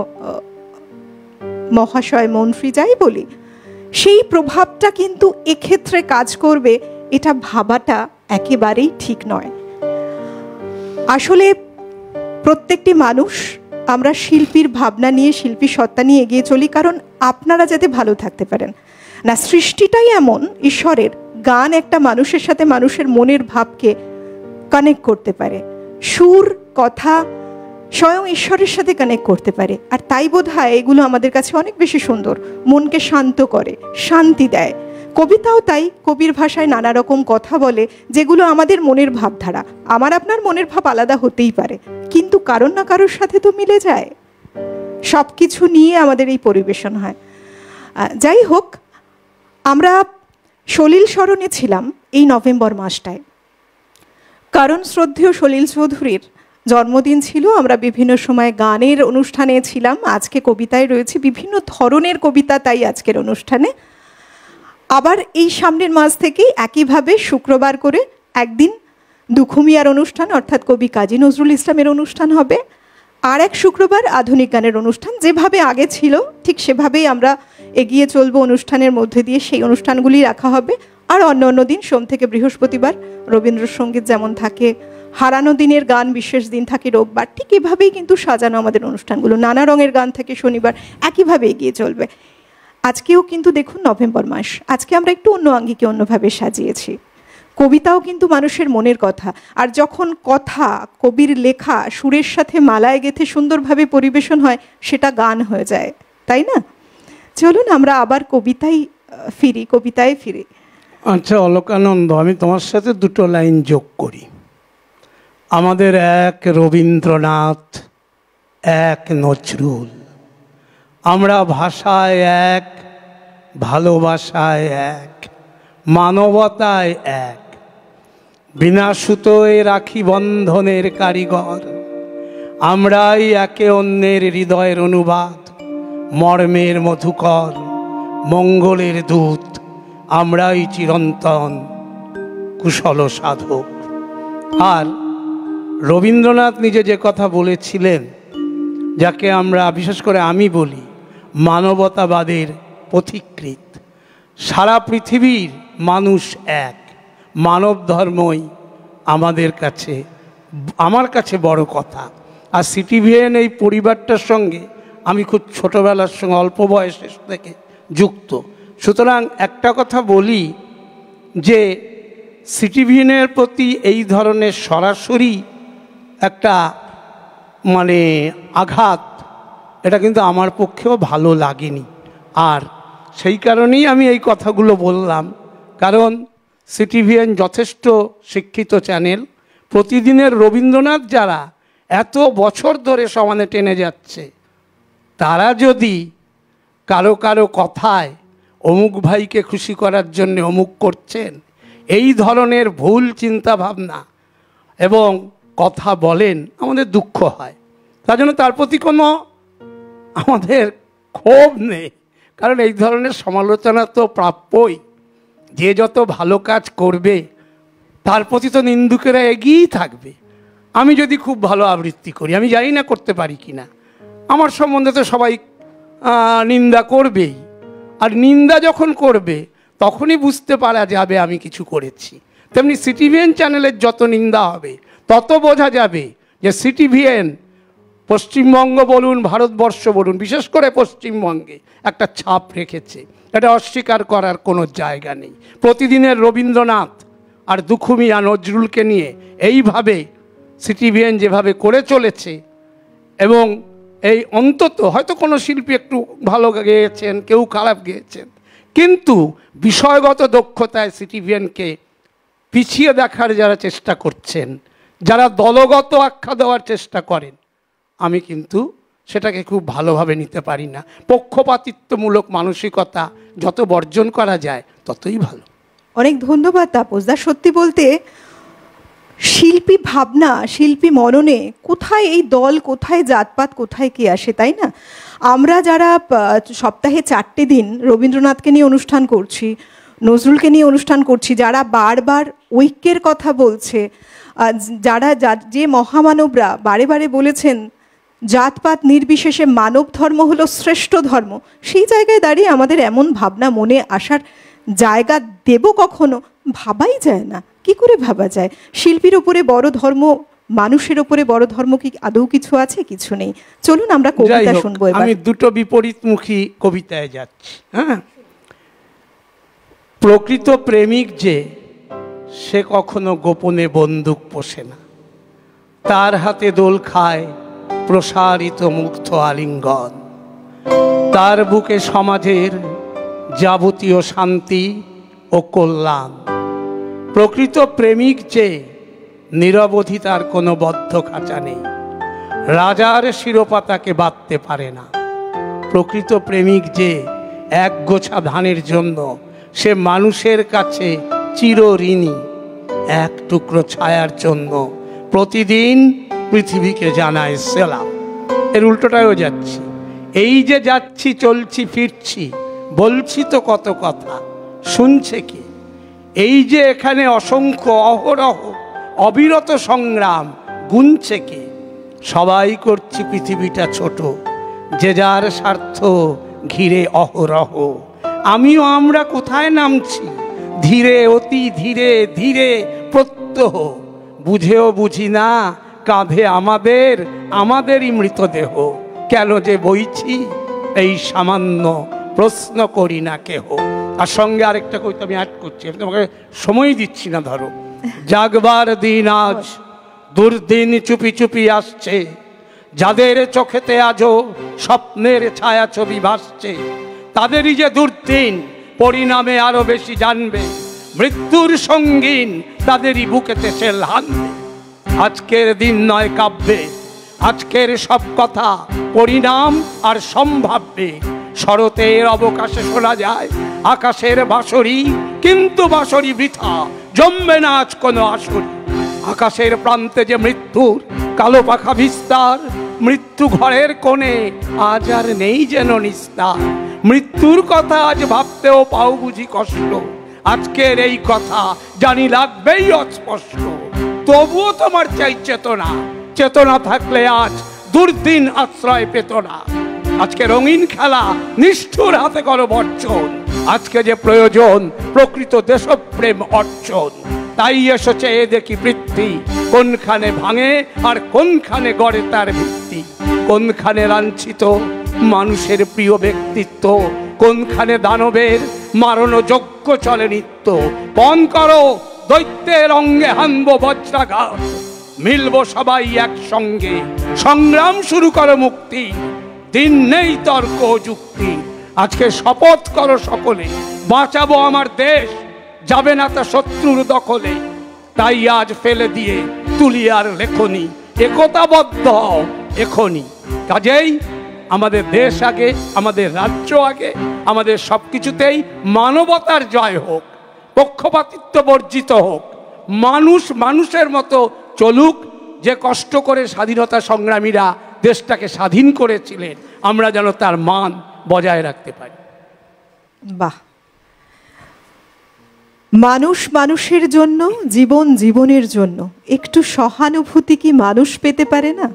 মহাশয়, মন্ত্রী, যাই বলি, সেই প্রভাবটা কিন্তু এক্ষেত্রে কাজ করবে, এটা ভাবাটা একেবারেই ঠিক নয়। আসলে প্রত্যেকটি মানুষ আমরা শিল্পীর ভাবনা নিয়ে, শিল্পী সত্তা নিয়ে এগিয়ে চলি, কারণ আপনারা যাতে ভালো থাকতে পারেন। না, সৃষ্টিটাই এমন ঈশ্বরের, গান একটা মানুষের সাথে মানুষের মনের ভাবকে কানেক্ট করতে পারে, সুর, কথা স্বয়ং ঈশ্বরের সাথে কানেক্ট করতে পারে। আর তাই বোধহয় এগুলো আমাদের কাছে অনেক বেশি সুন্দর, মনকে শান্ত করে, শান্তি দেয়। কবিতাও তাই, কবির ভাষায় নানা রকম কথা বলে, যেগুলো আমাদের মনের ভাবধারা। আমার আপনার মনের ভাব আলাদা হতেই পারে, কিন্তু কারোর না কারোর সাথে তো মিলে যায়। সব কিছু নিয়ে আমাদের এই পরিবেশন হয়। যাই হোক, আমরা সলিল স্মরণে ছিলাম এই নভেম্বর মাসটায়, কারণ শ্রদ্ধেয় সলিল চৌধুরীর জন্মদিন ছিল। আমরা বিভিন্ন সময় গানের অনুষ্ঠানে ছিলাম, আজকে কবিতায় রয়েছে, বিভিন্ন ধরনের কবিতা তাই আজকের অনুষ্ঠানে। আবার এই সামনের মাস থেকেই একইভাবে শুক্রবার করে একদিন দুখুমিয়ার অনুষ্ঠান, অর্থাৎ কবি কাজী নজরুল ইসলামের অনুষ্ঠান হবে, আর এক শুক্রবার আধুনিক গানের অনুষ্ঠান। যেভাবে আগে ছিল ঠিক সেভাবেই আমরা এগিয়ে চলবো অনুষ্ঠানের মধ্যে দিয়ে, সেই অনুষ্ঠানগুলি রাখা হবে। আর অন্য অন্য দিন সোম থেকে বৃহস্পতিবার রবীন্দ্রসঙ্গীত যেমন থাকে, হারানো দিনের গান বিশেষ দিন থাকে রোববার, ঠিক এভাবেই কিন্তু সাজানো আমাদের অনুষ্ঠানগুলো। নানা রঙের গান থাকে শনিবার, একইভাবে এগিয়ে চলবে। আজকেও কিন্তু দেখুন নভেম্বর মাস, আজকে আমরা একটু অন্য আঙ্গিকে অন্যভাবে সাজিয়েছি। কবিতাও কিন্তু মানুষের মনের কথা, আর যখন কথা কবির লেখা সুরের সাথে মালায় গেঁথে সুন্দরভাবে পরিবেশন হয়, সেটা গান হয়ে যায়, তাই না? চলুন আমরা আবার কবিতায় ফিরি। আচ্ছা অলকানন্দ, আমি তোমার সাথে দুটো লাইন যোগ করি। আমাদের এক রবীন্দ্রনাথ, এক নজরুল, আমরা ভাষায় এক, ভালোবাসায় এক, মানবতায় এক, বিনা সুতোয় রাখি বন্ধনের কারিগর। আমরাই একে অন্যের হৃদয়ের অনুবাদ, মর্মের মধুকর, মঙ্গলের দূত। আমরাই চিরন্তন কুশল সাধক। আর রবীন্দ্রনাথ নিজে যে কথা বলেছিলেন, যাকে আমরা বিশেষ করে আমি বলি মানবতাবাদের পথিকৃৎ, সারা পৃথিবীর মানুষ এক, মানব ধর্মই আমার কাছে বড় কথা। আর সিটিভিএন এই পরিবারটার সঙ্গে আমি খুব ছোটোবেলার সঙ্গে অল্প বয়সের থেকে যুক্ত। সুতরাং একটা কথা বলি যে সিটিভিএনের প্রতি এই ধরনের সরাসরি একটা আঘাত, এটা কিন্তু আমার পক্ষেও ভালো লাগেনি। আর সেই কারণেই আমি এই কথাগুলো বললাম, কারণ সিটিভিএন যথেষ্ট শিক্ষিত চ্যানেল। প্রতিদিনের রবীন্দ্রনাথ যারা এত বছর ধরে সমানে টেনে যাচ্ছে, তারা যদি কারো কারো কথায় অমুক ভাইকে খুশি করার জন্য অমুক করছেন, এই ধরনের ভুল চিন্তা ভাবনা এবং কথা বলেন, আমাদের দুঃখ হয়। তার জন্য তার প্রতি কোনো আমাদের ক্ষোভ নেই, কারণ এই ধরনের সমালোচনা তো প্রাপ্যই। যে যত ভালো কাজ করবে তার প্রতি তো নিন্দুকেরা এগিয়েই থাকবে। আমি যদি খুব ভালো আবৃত্তি করি, আমি জানি না করতে পারি কি না, আমার সম্বন্ধে তো সবাই নিন্দা করবেই। আর নিন্দা যখন করবে তখনই বুঝতে পারা যাবে আমি কিছু করেছি। তেমনি সিটিভিএন চ্যানেলের যত নিন্দা হবে তত বোঝা যাবে যে সিটিভিএন পশ্চিমবঙ্গ বলুন, ভারতবর্ষ বলুন, বিশেষ করে পশ্চিমবঙ্গে একটা ছাপ রেখেছে। এটা অস্বীকার করার কোনো জায়গা নেই। প্রতিদিনের রবীন্দ্রনাথ আর দুখুমিয়া নজরুলকে নিয়ে এইভাবে সিটিভিএন যেভাবে করে চলেছে, এবং এই অন্তত হয়তো কোনো শিল্পী একটু ভালো গেয়েছেন, কেউ খারাপ গেয়েছেন, কিন্তু বিষয়গত দক্ষতায় সিটিভিএনকে পিছিয়ে দেখার যারা চেষ্টা করছেন, যারা দলগত আখ্যা দেওয়ার চেষ্টা করেন, আমি কিন্তু সেটাকে খুব ভালোভাবে নিতে পারি না। পক্ষপাতিত্বমূলক মানসিকতা যত বর্জন করা যায় ততই ভালো। অনেক ধন্যবাদ তাপসদা। সত্যি বলতে শিল্পী ভাবনা, শিল্পী মননে কোথায় এই দল, কোথায় জাতপাত, কোথায় কি আসে, তাই না? আমরা যারা সপ্তাহে 4টে দিন রবীন্দ্রনাথকে নিয়ে অনুষ্ঠান করছি, নজরুলকে নিয়ে অনুষ্ঠান করছি, যারা বারবার ঐক্যের কথা বলছে, যে মহামানবরা বারে বারে বলেছেন জাতপাত নির্বিশেষে মানব ধর্ম হলো শ্রেষ্ঠ ধর্ম, সেই জায়গায় দাঁড়িয়ে আমাদের এমন ভাবনা মনে আসার জায়গা দেব কখনো? ভাবাই যায় না। কি করে ভাবা যায়? শিল্পীর ওপরে বড় ধর্ম, মানুষের ওপরে বড় ধর্ম কি আদৌ কিছু আছে? কিছু নেই। চলুন আমরা কবিতা শুনবো। আমি দুটো বিপরীতমুখী কবিতায় যাচ্ছি। প্রকৃত প্রেমিক যে, সে কখনো গোপনে বন্দুক পোষে না, তার হাতে দোল খায় প্রসারিত মুগ্ধ আলিঙ্গন, তার বুকে সমাজের যাবতীয় শান্তি ও কল্যাণ। প্রকৃত প্রেমিক যে, নিরবধি তার কোনো বদ্ধ খাঁচা নেই, রাজার শিরোপা তাকে বাঁধতে পারে না। প্রকৃত প্রেমিক যে, এক গোছা ধানের জন্য সে মানুষের কাছে চির ঋণী, এক টুকরো ছায়ার জন্য প্রতিদিন পৃথিবীকে জানায় সেলাম। এর উল্টোটাও যাচ্ছি। এই যে যাচ্ছি, চলছি, ফিরছি, বলছি তো কত কথা, শুনছে কি? এই যে এখানে অসংখ্য অহরহ অবিরত সংগ্রাম, গুনছে কে? সবাই করছি পৃথিবীটা ছোট, যে যার স্বার্থ ঘিরে অহরহ। আমিও আমরা কোথায় নামছি, ধীরে, অতি ধীরে ধীরে প্রত্যহ, বুঝেও বুঝি না কাঁধে আমাদের আমাদেরই মৃতদেহ, কেন যে বইছি এই সামান্য প্রশ্ন করি না কেহ। আর সঙ্গে আরেকটা কবিতা আমি অ্যাড করছি, আমি তোমাকে সময় দিচ্ছি না। ধরো, জাগবার দিন আজ, দুর্দিন চুপি চুপি আসছে, যাদের চোখেতে আজও স্বপ্নের ছায়া ছবি ভাসছে, তাদেরই যে দুর্দিন পরিণামে আরো বেশি জানবে, মৃত্যুর সঙ্গীন তাদেরই বুকেতে সে হানবে। আজকের দিন নয় কাব্যে, আজকের সব কথা পরিণাম আর সম্ভাব্যে। শরতের অবকাশে শোনা যায় আকাশের বাঁশরি, কিন্তু বাঁশরি বৃথা, জমবে না আজ কোনো আসরি। আকাশের প্রান্তে যে মৃত্যুর কালো পাখা বিস্তার, মৃত্যু ঘরের কোণে আজ আর নেই যেন নিস্তার। মৃত্যুর কথা আজ ভাবতেও পাও বুঝি কষ্ট, আজকের এই কথা জানি লাগবেই অস্পষ্ট। তবুও তোমার চাই চেতনা, চেতনা থাকলে আজ দুর্দিন আশ্রয় পেত না। আজকে রঙিন খেলা নিষ্ঠুর হাতে করো বর্জন, আজকে যে প্রয়োজন প্রকৃত দেশপ্রেম অর্জন। তাই এসেছে এ দেখি বৃত্তি, কোনখানে ভাঙে আর কোনখানে গড়ে তার ভিত্তি। কোনখানে লাঞ্ছিত মানুষের প্রিয় ব্যক্তিত্ব, কোনখানে দানবের মারণ যজ্ঞ চলে নিত্য। পণ করো দৈত্যের অঙ্গে হানব বজ্রাঘাত, মিলব সবাই একসঙ্গে, সংগ্রাম শুরু করো মুক্তি। দিন নেই তর্ক যুক্তি, আজকে শপথ করো সকলে, বাঁচাবো আমার দেশ, যাবে না তা শত্রুর দখলে। তাই আজ ফেলে দিয়ে তুলি আর লেখনি, একতাবদ্ধ হও এখনই। কাজেই আমাদের দেশ আগে, আমাদের রাজ্য আগে, আমাদের সবকিছুতেই মানবতার জয় হোক, পক্ষপাতিত্ব বর্জিত হোক, মানুষ মানুষের মতো চলুক। যে কষ্ট করে স্বাধীনতা সংগ্রামীরা দেশটাকে স্বাধীন করেছিলেন, আমরা যেন তার মান বজায় রাখতে পারি। বাহ, মানুষ মানুষের জন্য, জীবন জীবনের জন্য একটু সহানুভূতি কি মানুষ পেতে পারে না?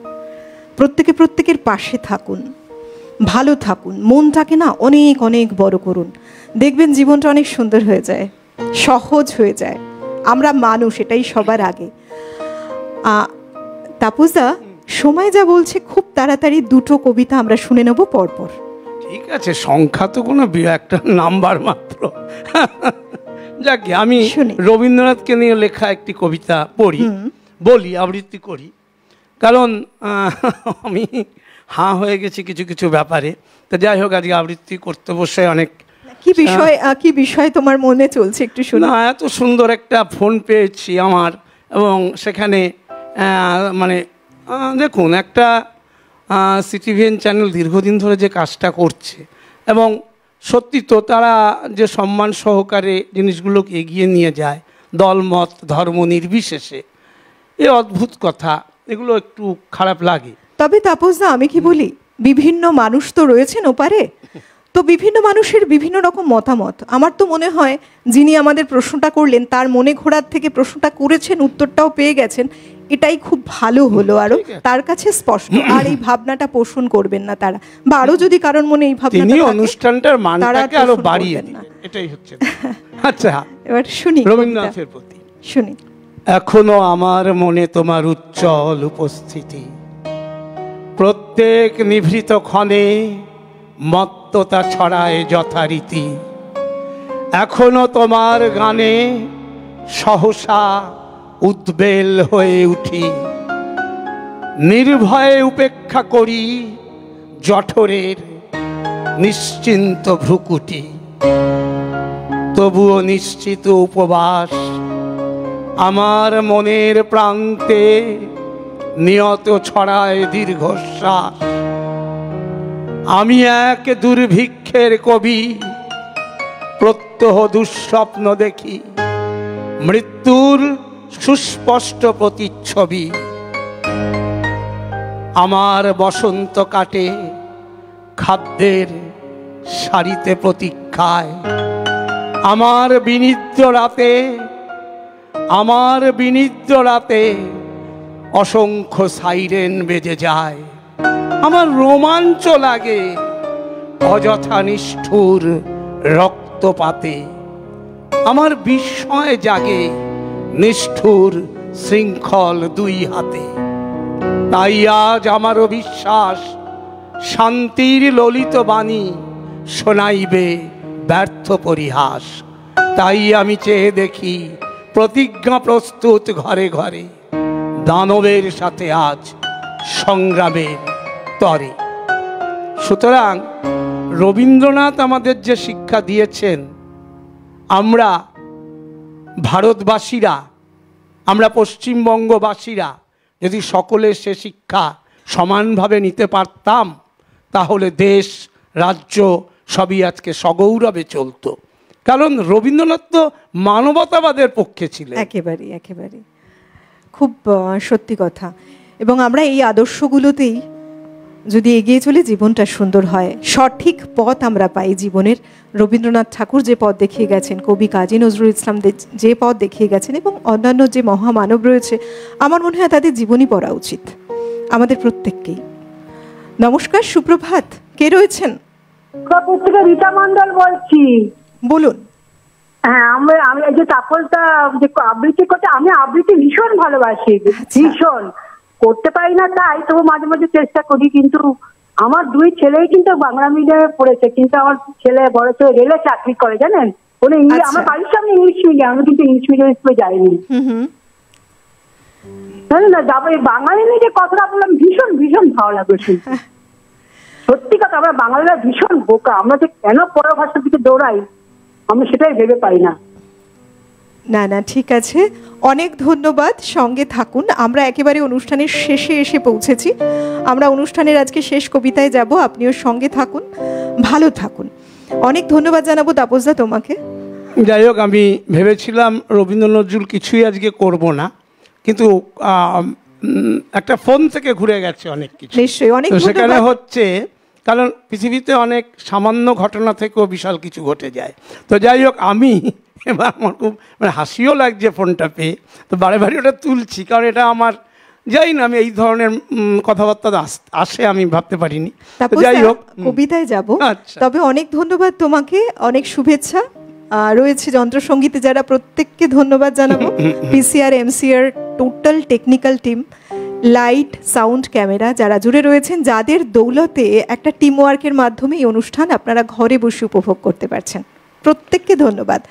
প্রত্যেকে প্রত্যেকের পাশে থাকুন, ভালো থাকুন, মনটাকে না অনেক অনেক বড় করুন, দেখবেন জীবনটা অনেক সুন্দর হয়ে যায়, সহজ হয়ে যায়। আমরা মানুষ, এটাই সবার আগে। তাপসদা, সময় যা বলছে খুব তাড়াতাড়ি দুটো কবিতা আমরা শুনে নেব পরপর। ঠিক আছে, সংখ্যা তো কোনো একটা নাম্বার মাত্র। যাক, আমি রবীন্দ্রনাথকে নিয়ে লেখা একটি কবিতা পড়ি, বলি, আবৃত্তি করি। কারণ আমি হাঁ হয়ে গেছি কিছু কিছু ব্যাপারে। তো যাই হোক, আজকে আবৃত্তি করতে বসে অনেক কি বিষয় তোমার মনে চলছে একটু শোনা। এত সুন্দর একটা ফোন পেয়েছি আমার, এবং সেখানে মানে দেখুন, একটা সিটিভিএন চ্যানেল দীর্ঘদিন ধরে যে কাজটা করছে, এবং সত্যি তো তারা যে সম্মান সহকারে জিনিসগুলোকে এগিয়ে নিয়ে যায়, দলমত ধর্ম নির্বিশেষে, এ অদ্ভুত কথা। এগুলো একটু খারাপ লাগে। তবে তাপসদা, আমি কি বলি, বিভিন্ন মানুষ তো রয়েছেন ওপারে, তো বিভিন্ন মানুষের বিভিন্ন রকম মতামত। আমার তো মনে হয় যিনি আমাদের প্রশ্নটা করলেন তার মনে ঘোরার থেকে প্রশ্নটা করেছেন, উত্তরটাও পেয়ে গেছেন, এটাই খুব ভালো হলো। আরো তার কাছে স্পষ্ট, আর এই ভাবনাটা পোষণ করবেন না তারা, বা আরো যদি কারোর মনে এই ভাবনাটা থাকে, অনুষ্ঠানটার মানটাকে আরো বাড়িয়ে দিন, এটাই হচ্ছে। আচ্ছা, এবার শুনি রবীন্দ্রনাথের প্রতি। শুনি। এখনো আমার মনে তোমার উজ্জ্বল উপস্থিতি, প্রত্যেক নিভৃত ক্ষণে মত্ততা ছড়ায় যথারীতি। এখনো তোমার গানে সহসা উদ্বেল হয়ে উঠি, নির্ভয়ে উপেক্ষা করি জঠরের নিশ্চিন্ত ভ্রুকুটি। তবুও নিশ্চিত উপবাস আমার মনের প্রান্তে নিয়ত ছড়ায় দীর্ঘশ্বাস। আমি এক দুর্ভিক্ষের কবি, প্রত্যহ দুঃস্বপ্ন দেখি, মৃত্যুর সুস্পষ্ট প্রতিচ্ছবি। আমার বসন্ত কাটে খাদ্যের সারিতে প্রতীক্ষায়, আমার বিনিদ্র রাতে অসংখ্য সাইরেন বেজে যায়। আমার রোমাঞ্চ লাগে অযথা নিষ্ঠুর রক্তপাতে, আমার বিস্ময় জাগে নিষ্ঠুর শৃঙ্খল দুই হাতে। তাই আজ আমারও বিশ্বাস শান্তির ললিত বাণী শোনাইবে ব্যর্থ পরিহাস। তাই আমি চেয়ে দেখি প্রতিজ্ঞা প্রস্তুত ঘরে ঘরে, দানবের সাথে আজ সংগ্রামের তরে। সুতরাং রবীন্দ্রনাথ আমাদের যে শিক্ষা দিয়েছেন, আমরা ভারতবাসীরা, আমরা পশ্চিমবঙ্গবাসীরা যদি সকলে সে শিক্ষা সমানভাবে নিতে পারতাম, তাহলে দেশ রাজ্য সবই আজকে সগৌরবে চলতো। কারণ রবীন্দ্রনাথ তো মানবতাবাদের পক্ষে ছিলেন। একেবারেই একেবারেই খুব সত্যি কথা। এবং আমরা এই আদর্শগুলোতেই যদি এগিয়ে চলে, জীবনটা সুন্দর হয়, সঠিক পথ আমরা পাই জীবনের। রবীন্দ্রনাথ ঠাকুর যে পথ দেখিয়ে গেছেন, কবি কাজী নজরুল ইসলাম যে পথ দেখিয়ে গেছেন, এবং অন্যান্য যে মহামানব রয়েছে, আমার মনে হয় তাদের জীবনী পড়া উচিত আমাদের প্রত্যেককেই। নমস্কার, সুপ্রভাত। কে রয়েছেন? থেকে রীতা মন্ডল বলছি। বলুন। হ্যাঁ, আমি এই যে তাপসদা যে আবৃত্তি করতে, আমি আবৃত্তি ভীষণ ভালোবাসি, ভীষণ। করতে পারি না তাই, তবু মাঝে মাঝে চেষ্টা করি। কিন্তু আমার দুই ছেলেই কিন্তু বাংলা মিডিয়ামে পড়েছে, কিন্তু আমার ছেলে বড় ছেলে রেলে চাকরি করে, জানেন। বলে আমার বাড়ির সামনে ইংলিশ মিডিয়াম, আমি কিন্তু ইংলিশ মিডিয়াম স্কুলে যাইনি, জানেন না। যাবো এই বাঙালি নিয়ে যে কথাটা বললাম, ভীষণ ভীষণ ভালো লাগবে শুনতে। সত্যি কথা, আমরা বাঙালিরা ভীষণ বোকা। আমরা যে কেন পর ভাষার দিকে দৌড়াই, আমি সেটাই ভেবে পাই না। না না, ঠিক আছে, অনেক ধন্যবাদ। সঙ্গে থাকুন, আমরা একেবারে অনুষ্ঠানের শেষে এসে পৌঁছেছি। আমরা অনুষ্ঠানের আজকে শেষ কবিতায় যাব, আপনিও সঙ্গে থাকুন, ভালো থাকুন। অনেক ধন্যবাদ জানাবো তাপসদা তোমাকে। যাই হোক, আমি ভেবেছিলাম রবীন্দ্র নজরুল কিছুই আজকে করব না, কিন্তু একটা ফোন থেকে ঘুরে গেছে অনেক কিছু। নিশ্চয়ই, অনেক সেখানে হচ্ছে, কারণ পৃথিবীতে অনেক সামান্য ঘটনা থেকেও বিশাল কিছু ঘটে যায়। তো যাই হোক, আমি এবার আমার খুব হাসিও লাগছে ফোনটা পেয়ে, তো বারে বারে ওটা তুলছি, কারণ এটা আমার, যাই না, আমি এই ধরনের কথাবার্তা আসে আমি ভাবতে পারিনি। যাই হোক, কবিতায় যাব। তবে অনেক ধন্যবাদ তোমাকে, অনেক শুভেচ্ছা রয়েছে যন্ত্রসঙ্গীতে যারা, প্রত্যেককে ধন্যবাদ জানাবো। PCR MCR total technical team, light sound camera যারা জুড়ে রয়েছেন, যাদের দৌলতে একটা টিম ওয়ার্কের মাধ্যমে এই অনুষ্ঠান আপনারা ঘরে বসে উপভোগ করতে পারছেন। প্রত্যেককে ধন্যবাদ।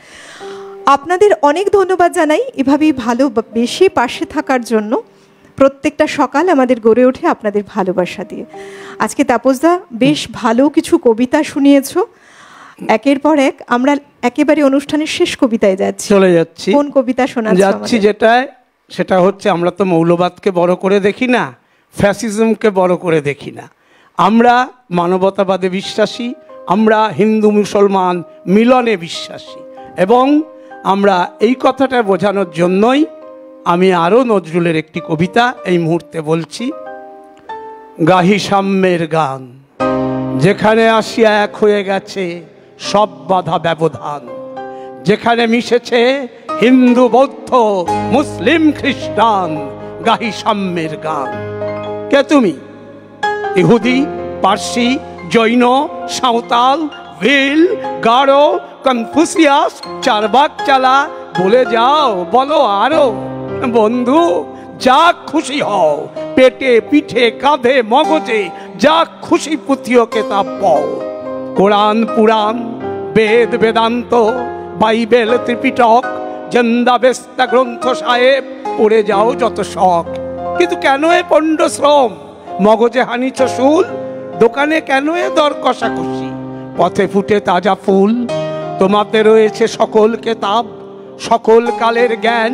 আপনাদের অনেক ধন্যবাদ জানাই এভাবেই ভালো বেশি পাশে থাকার জন্য। প্রত্যেকটা সকাল আমাদের গড়ে ওঠে আপনাদের ভালোবাসা দিয়ে। আজকে তাপসদা বেশ ভালো কিছু কবিতা শুনিয়েছো একের পর এক। আমরা একেবারে অনুষ্ঠানের শেষ কবিতায় চলে যাচ্ছি। কোন কবিতা শোনাচ্ছি? সেটা হচ্ছে, আমরা তো মৌলবাদকে বড় করে দেখি না, ফ্যাসিজমকে বড় করে দেখি না। আমরা মানবতাবাদে বিশ্বাসী, আমরা হিন্দু মুসলমান মিলনে বিশ্বাসী, এবং আমরা এই কথাটা বোঝানোর জন্যই আমি আরও নজরুলের একটি কবিতা এই মুহূর্তে বলছি। গাহি সাম্যের গান, যেখানে আসিয়া এক হয়ে গেছে সব বাধা ব্যবধান, যেখানে মিশেছে হিন্দু বৌদ্ধ মুসলিম খ্রিস্টান, গাহি সাম্যের গান। কে তুমি? ইহুদি, পার্সি, জৈন, সাঁওতাল, ভিল, গারো, কনফুসিয়াস, চারবাক চালা, বলে যাও, বলো আরো। বন্ধু, যা খুশি হও, পেটে পিঠে কাঁধে মগজে যা খুশি পুঁথিও কেতাব পাও। কোরআন পুরাণ, বেদ বেদান্ত, বাইবেল ত্রিপিটক, জন্দা বেস্তা গ্রন্থ সাহেব, পড়ে যাও যত শখ। কিন্তু কেন এ পণ্ড শ্রম? মগজে হানিছ শুল, দোকানে কেন এ দর কষাকষি? পথে ফুটে তাজা ফুল, তোমাতে রয়েছে সকল কেতাব, সকল কালের জ্ঞান,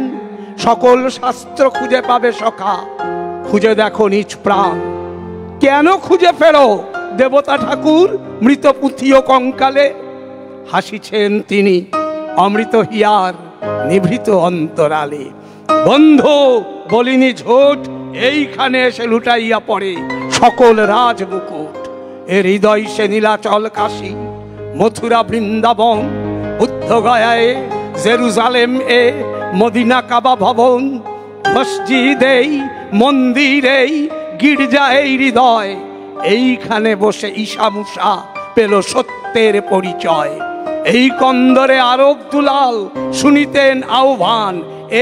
সকল শাস্ত্র খুঁজে পাবে সখা। খুঁজে দেখো নিজ প্রাণ, কেন খুঁজে ফেরো দেবতা ঠাকুর মৃত পুঁথি ও কঙ্কালে? হাসিছেন তিনি অমৃত হিয়ার নিভৃত অন্তরালে। বন্ধু, বলিনি ঝোট, এইখানে এসে লুটাইয়া পড়ে সকল রাজ মুকুট। এর হৃদয় সে নীলাচল কাশী, মথুরা বৃন্দাবন, বুদ্ধ গয়ায় জেরুজালেম এ মদিনা কাবা ভবন। মসজিদ এই, মন্দির এই, গির্জা এই হৃদয়, এইখানে বসে ঈশা মুসা পেল সত্যের পরিচয়। এই কন্দরে আরব দুলাল শুনিতেন আহ্বান,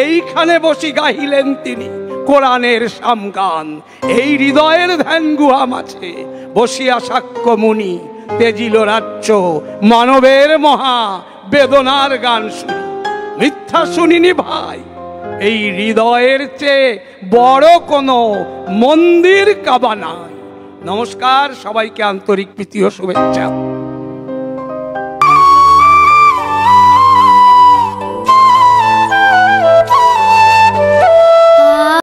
এইখানে বসি গাহিলেন তিনি কোরআনের সামগান। এই হৃদয়ের ধ্যান গুহা মাঝে বসিয়া সাক্ষ্য মুনি, তেজিল রাজ্য মানবের মহা বেদনার গান শুনি। মিথ্যা শুনিনি ভাই, এই হৃদয়ের চেয়ে বড় কোনো মন্দির কাবা নাই। নমস্কার, সবাইকে আন্তরিক প্রীতি ও শুভেচ্ছা।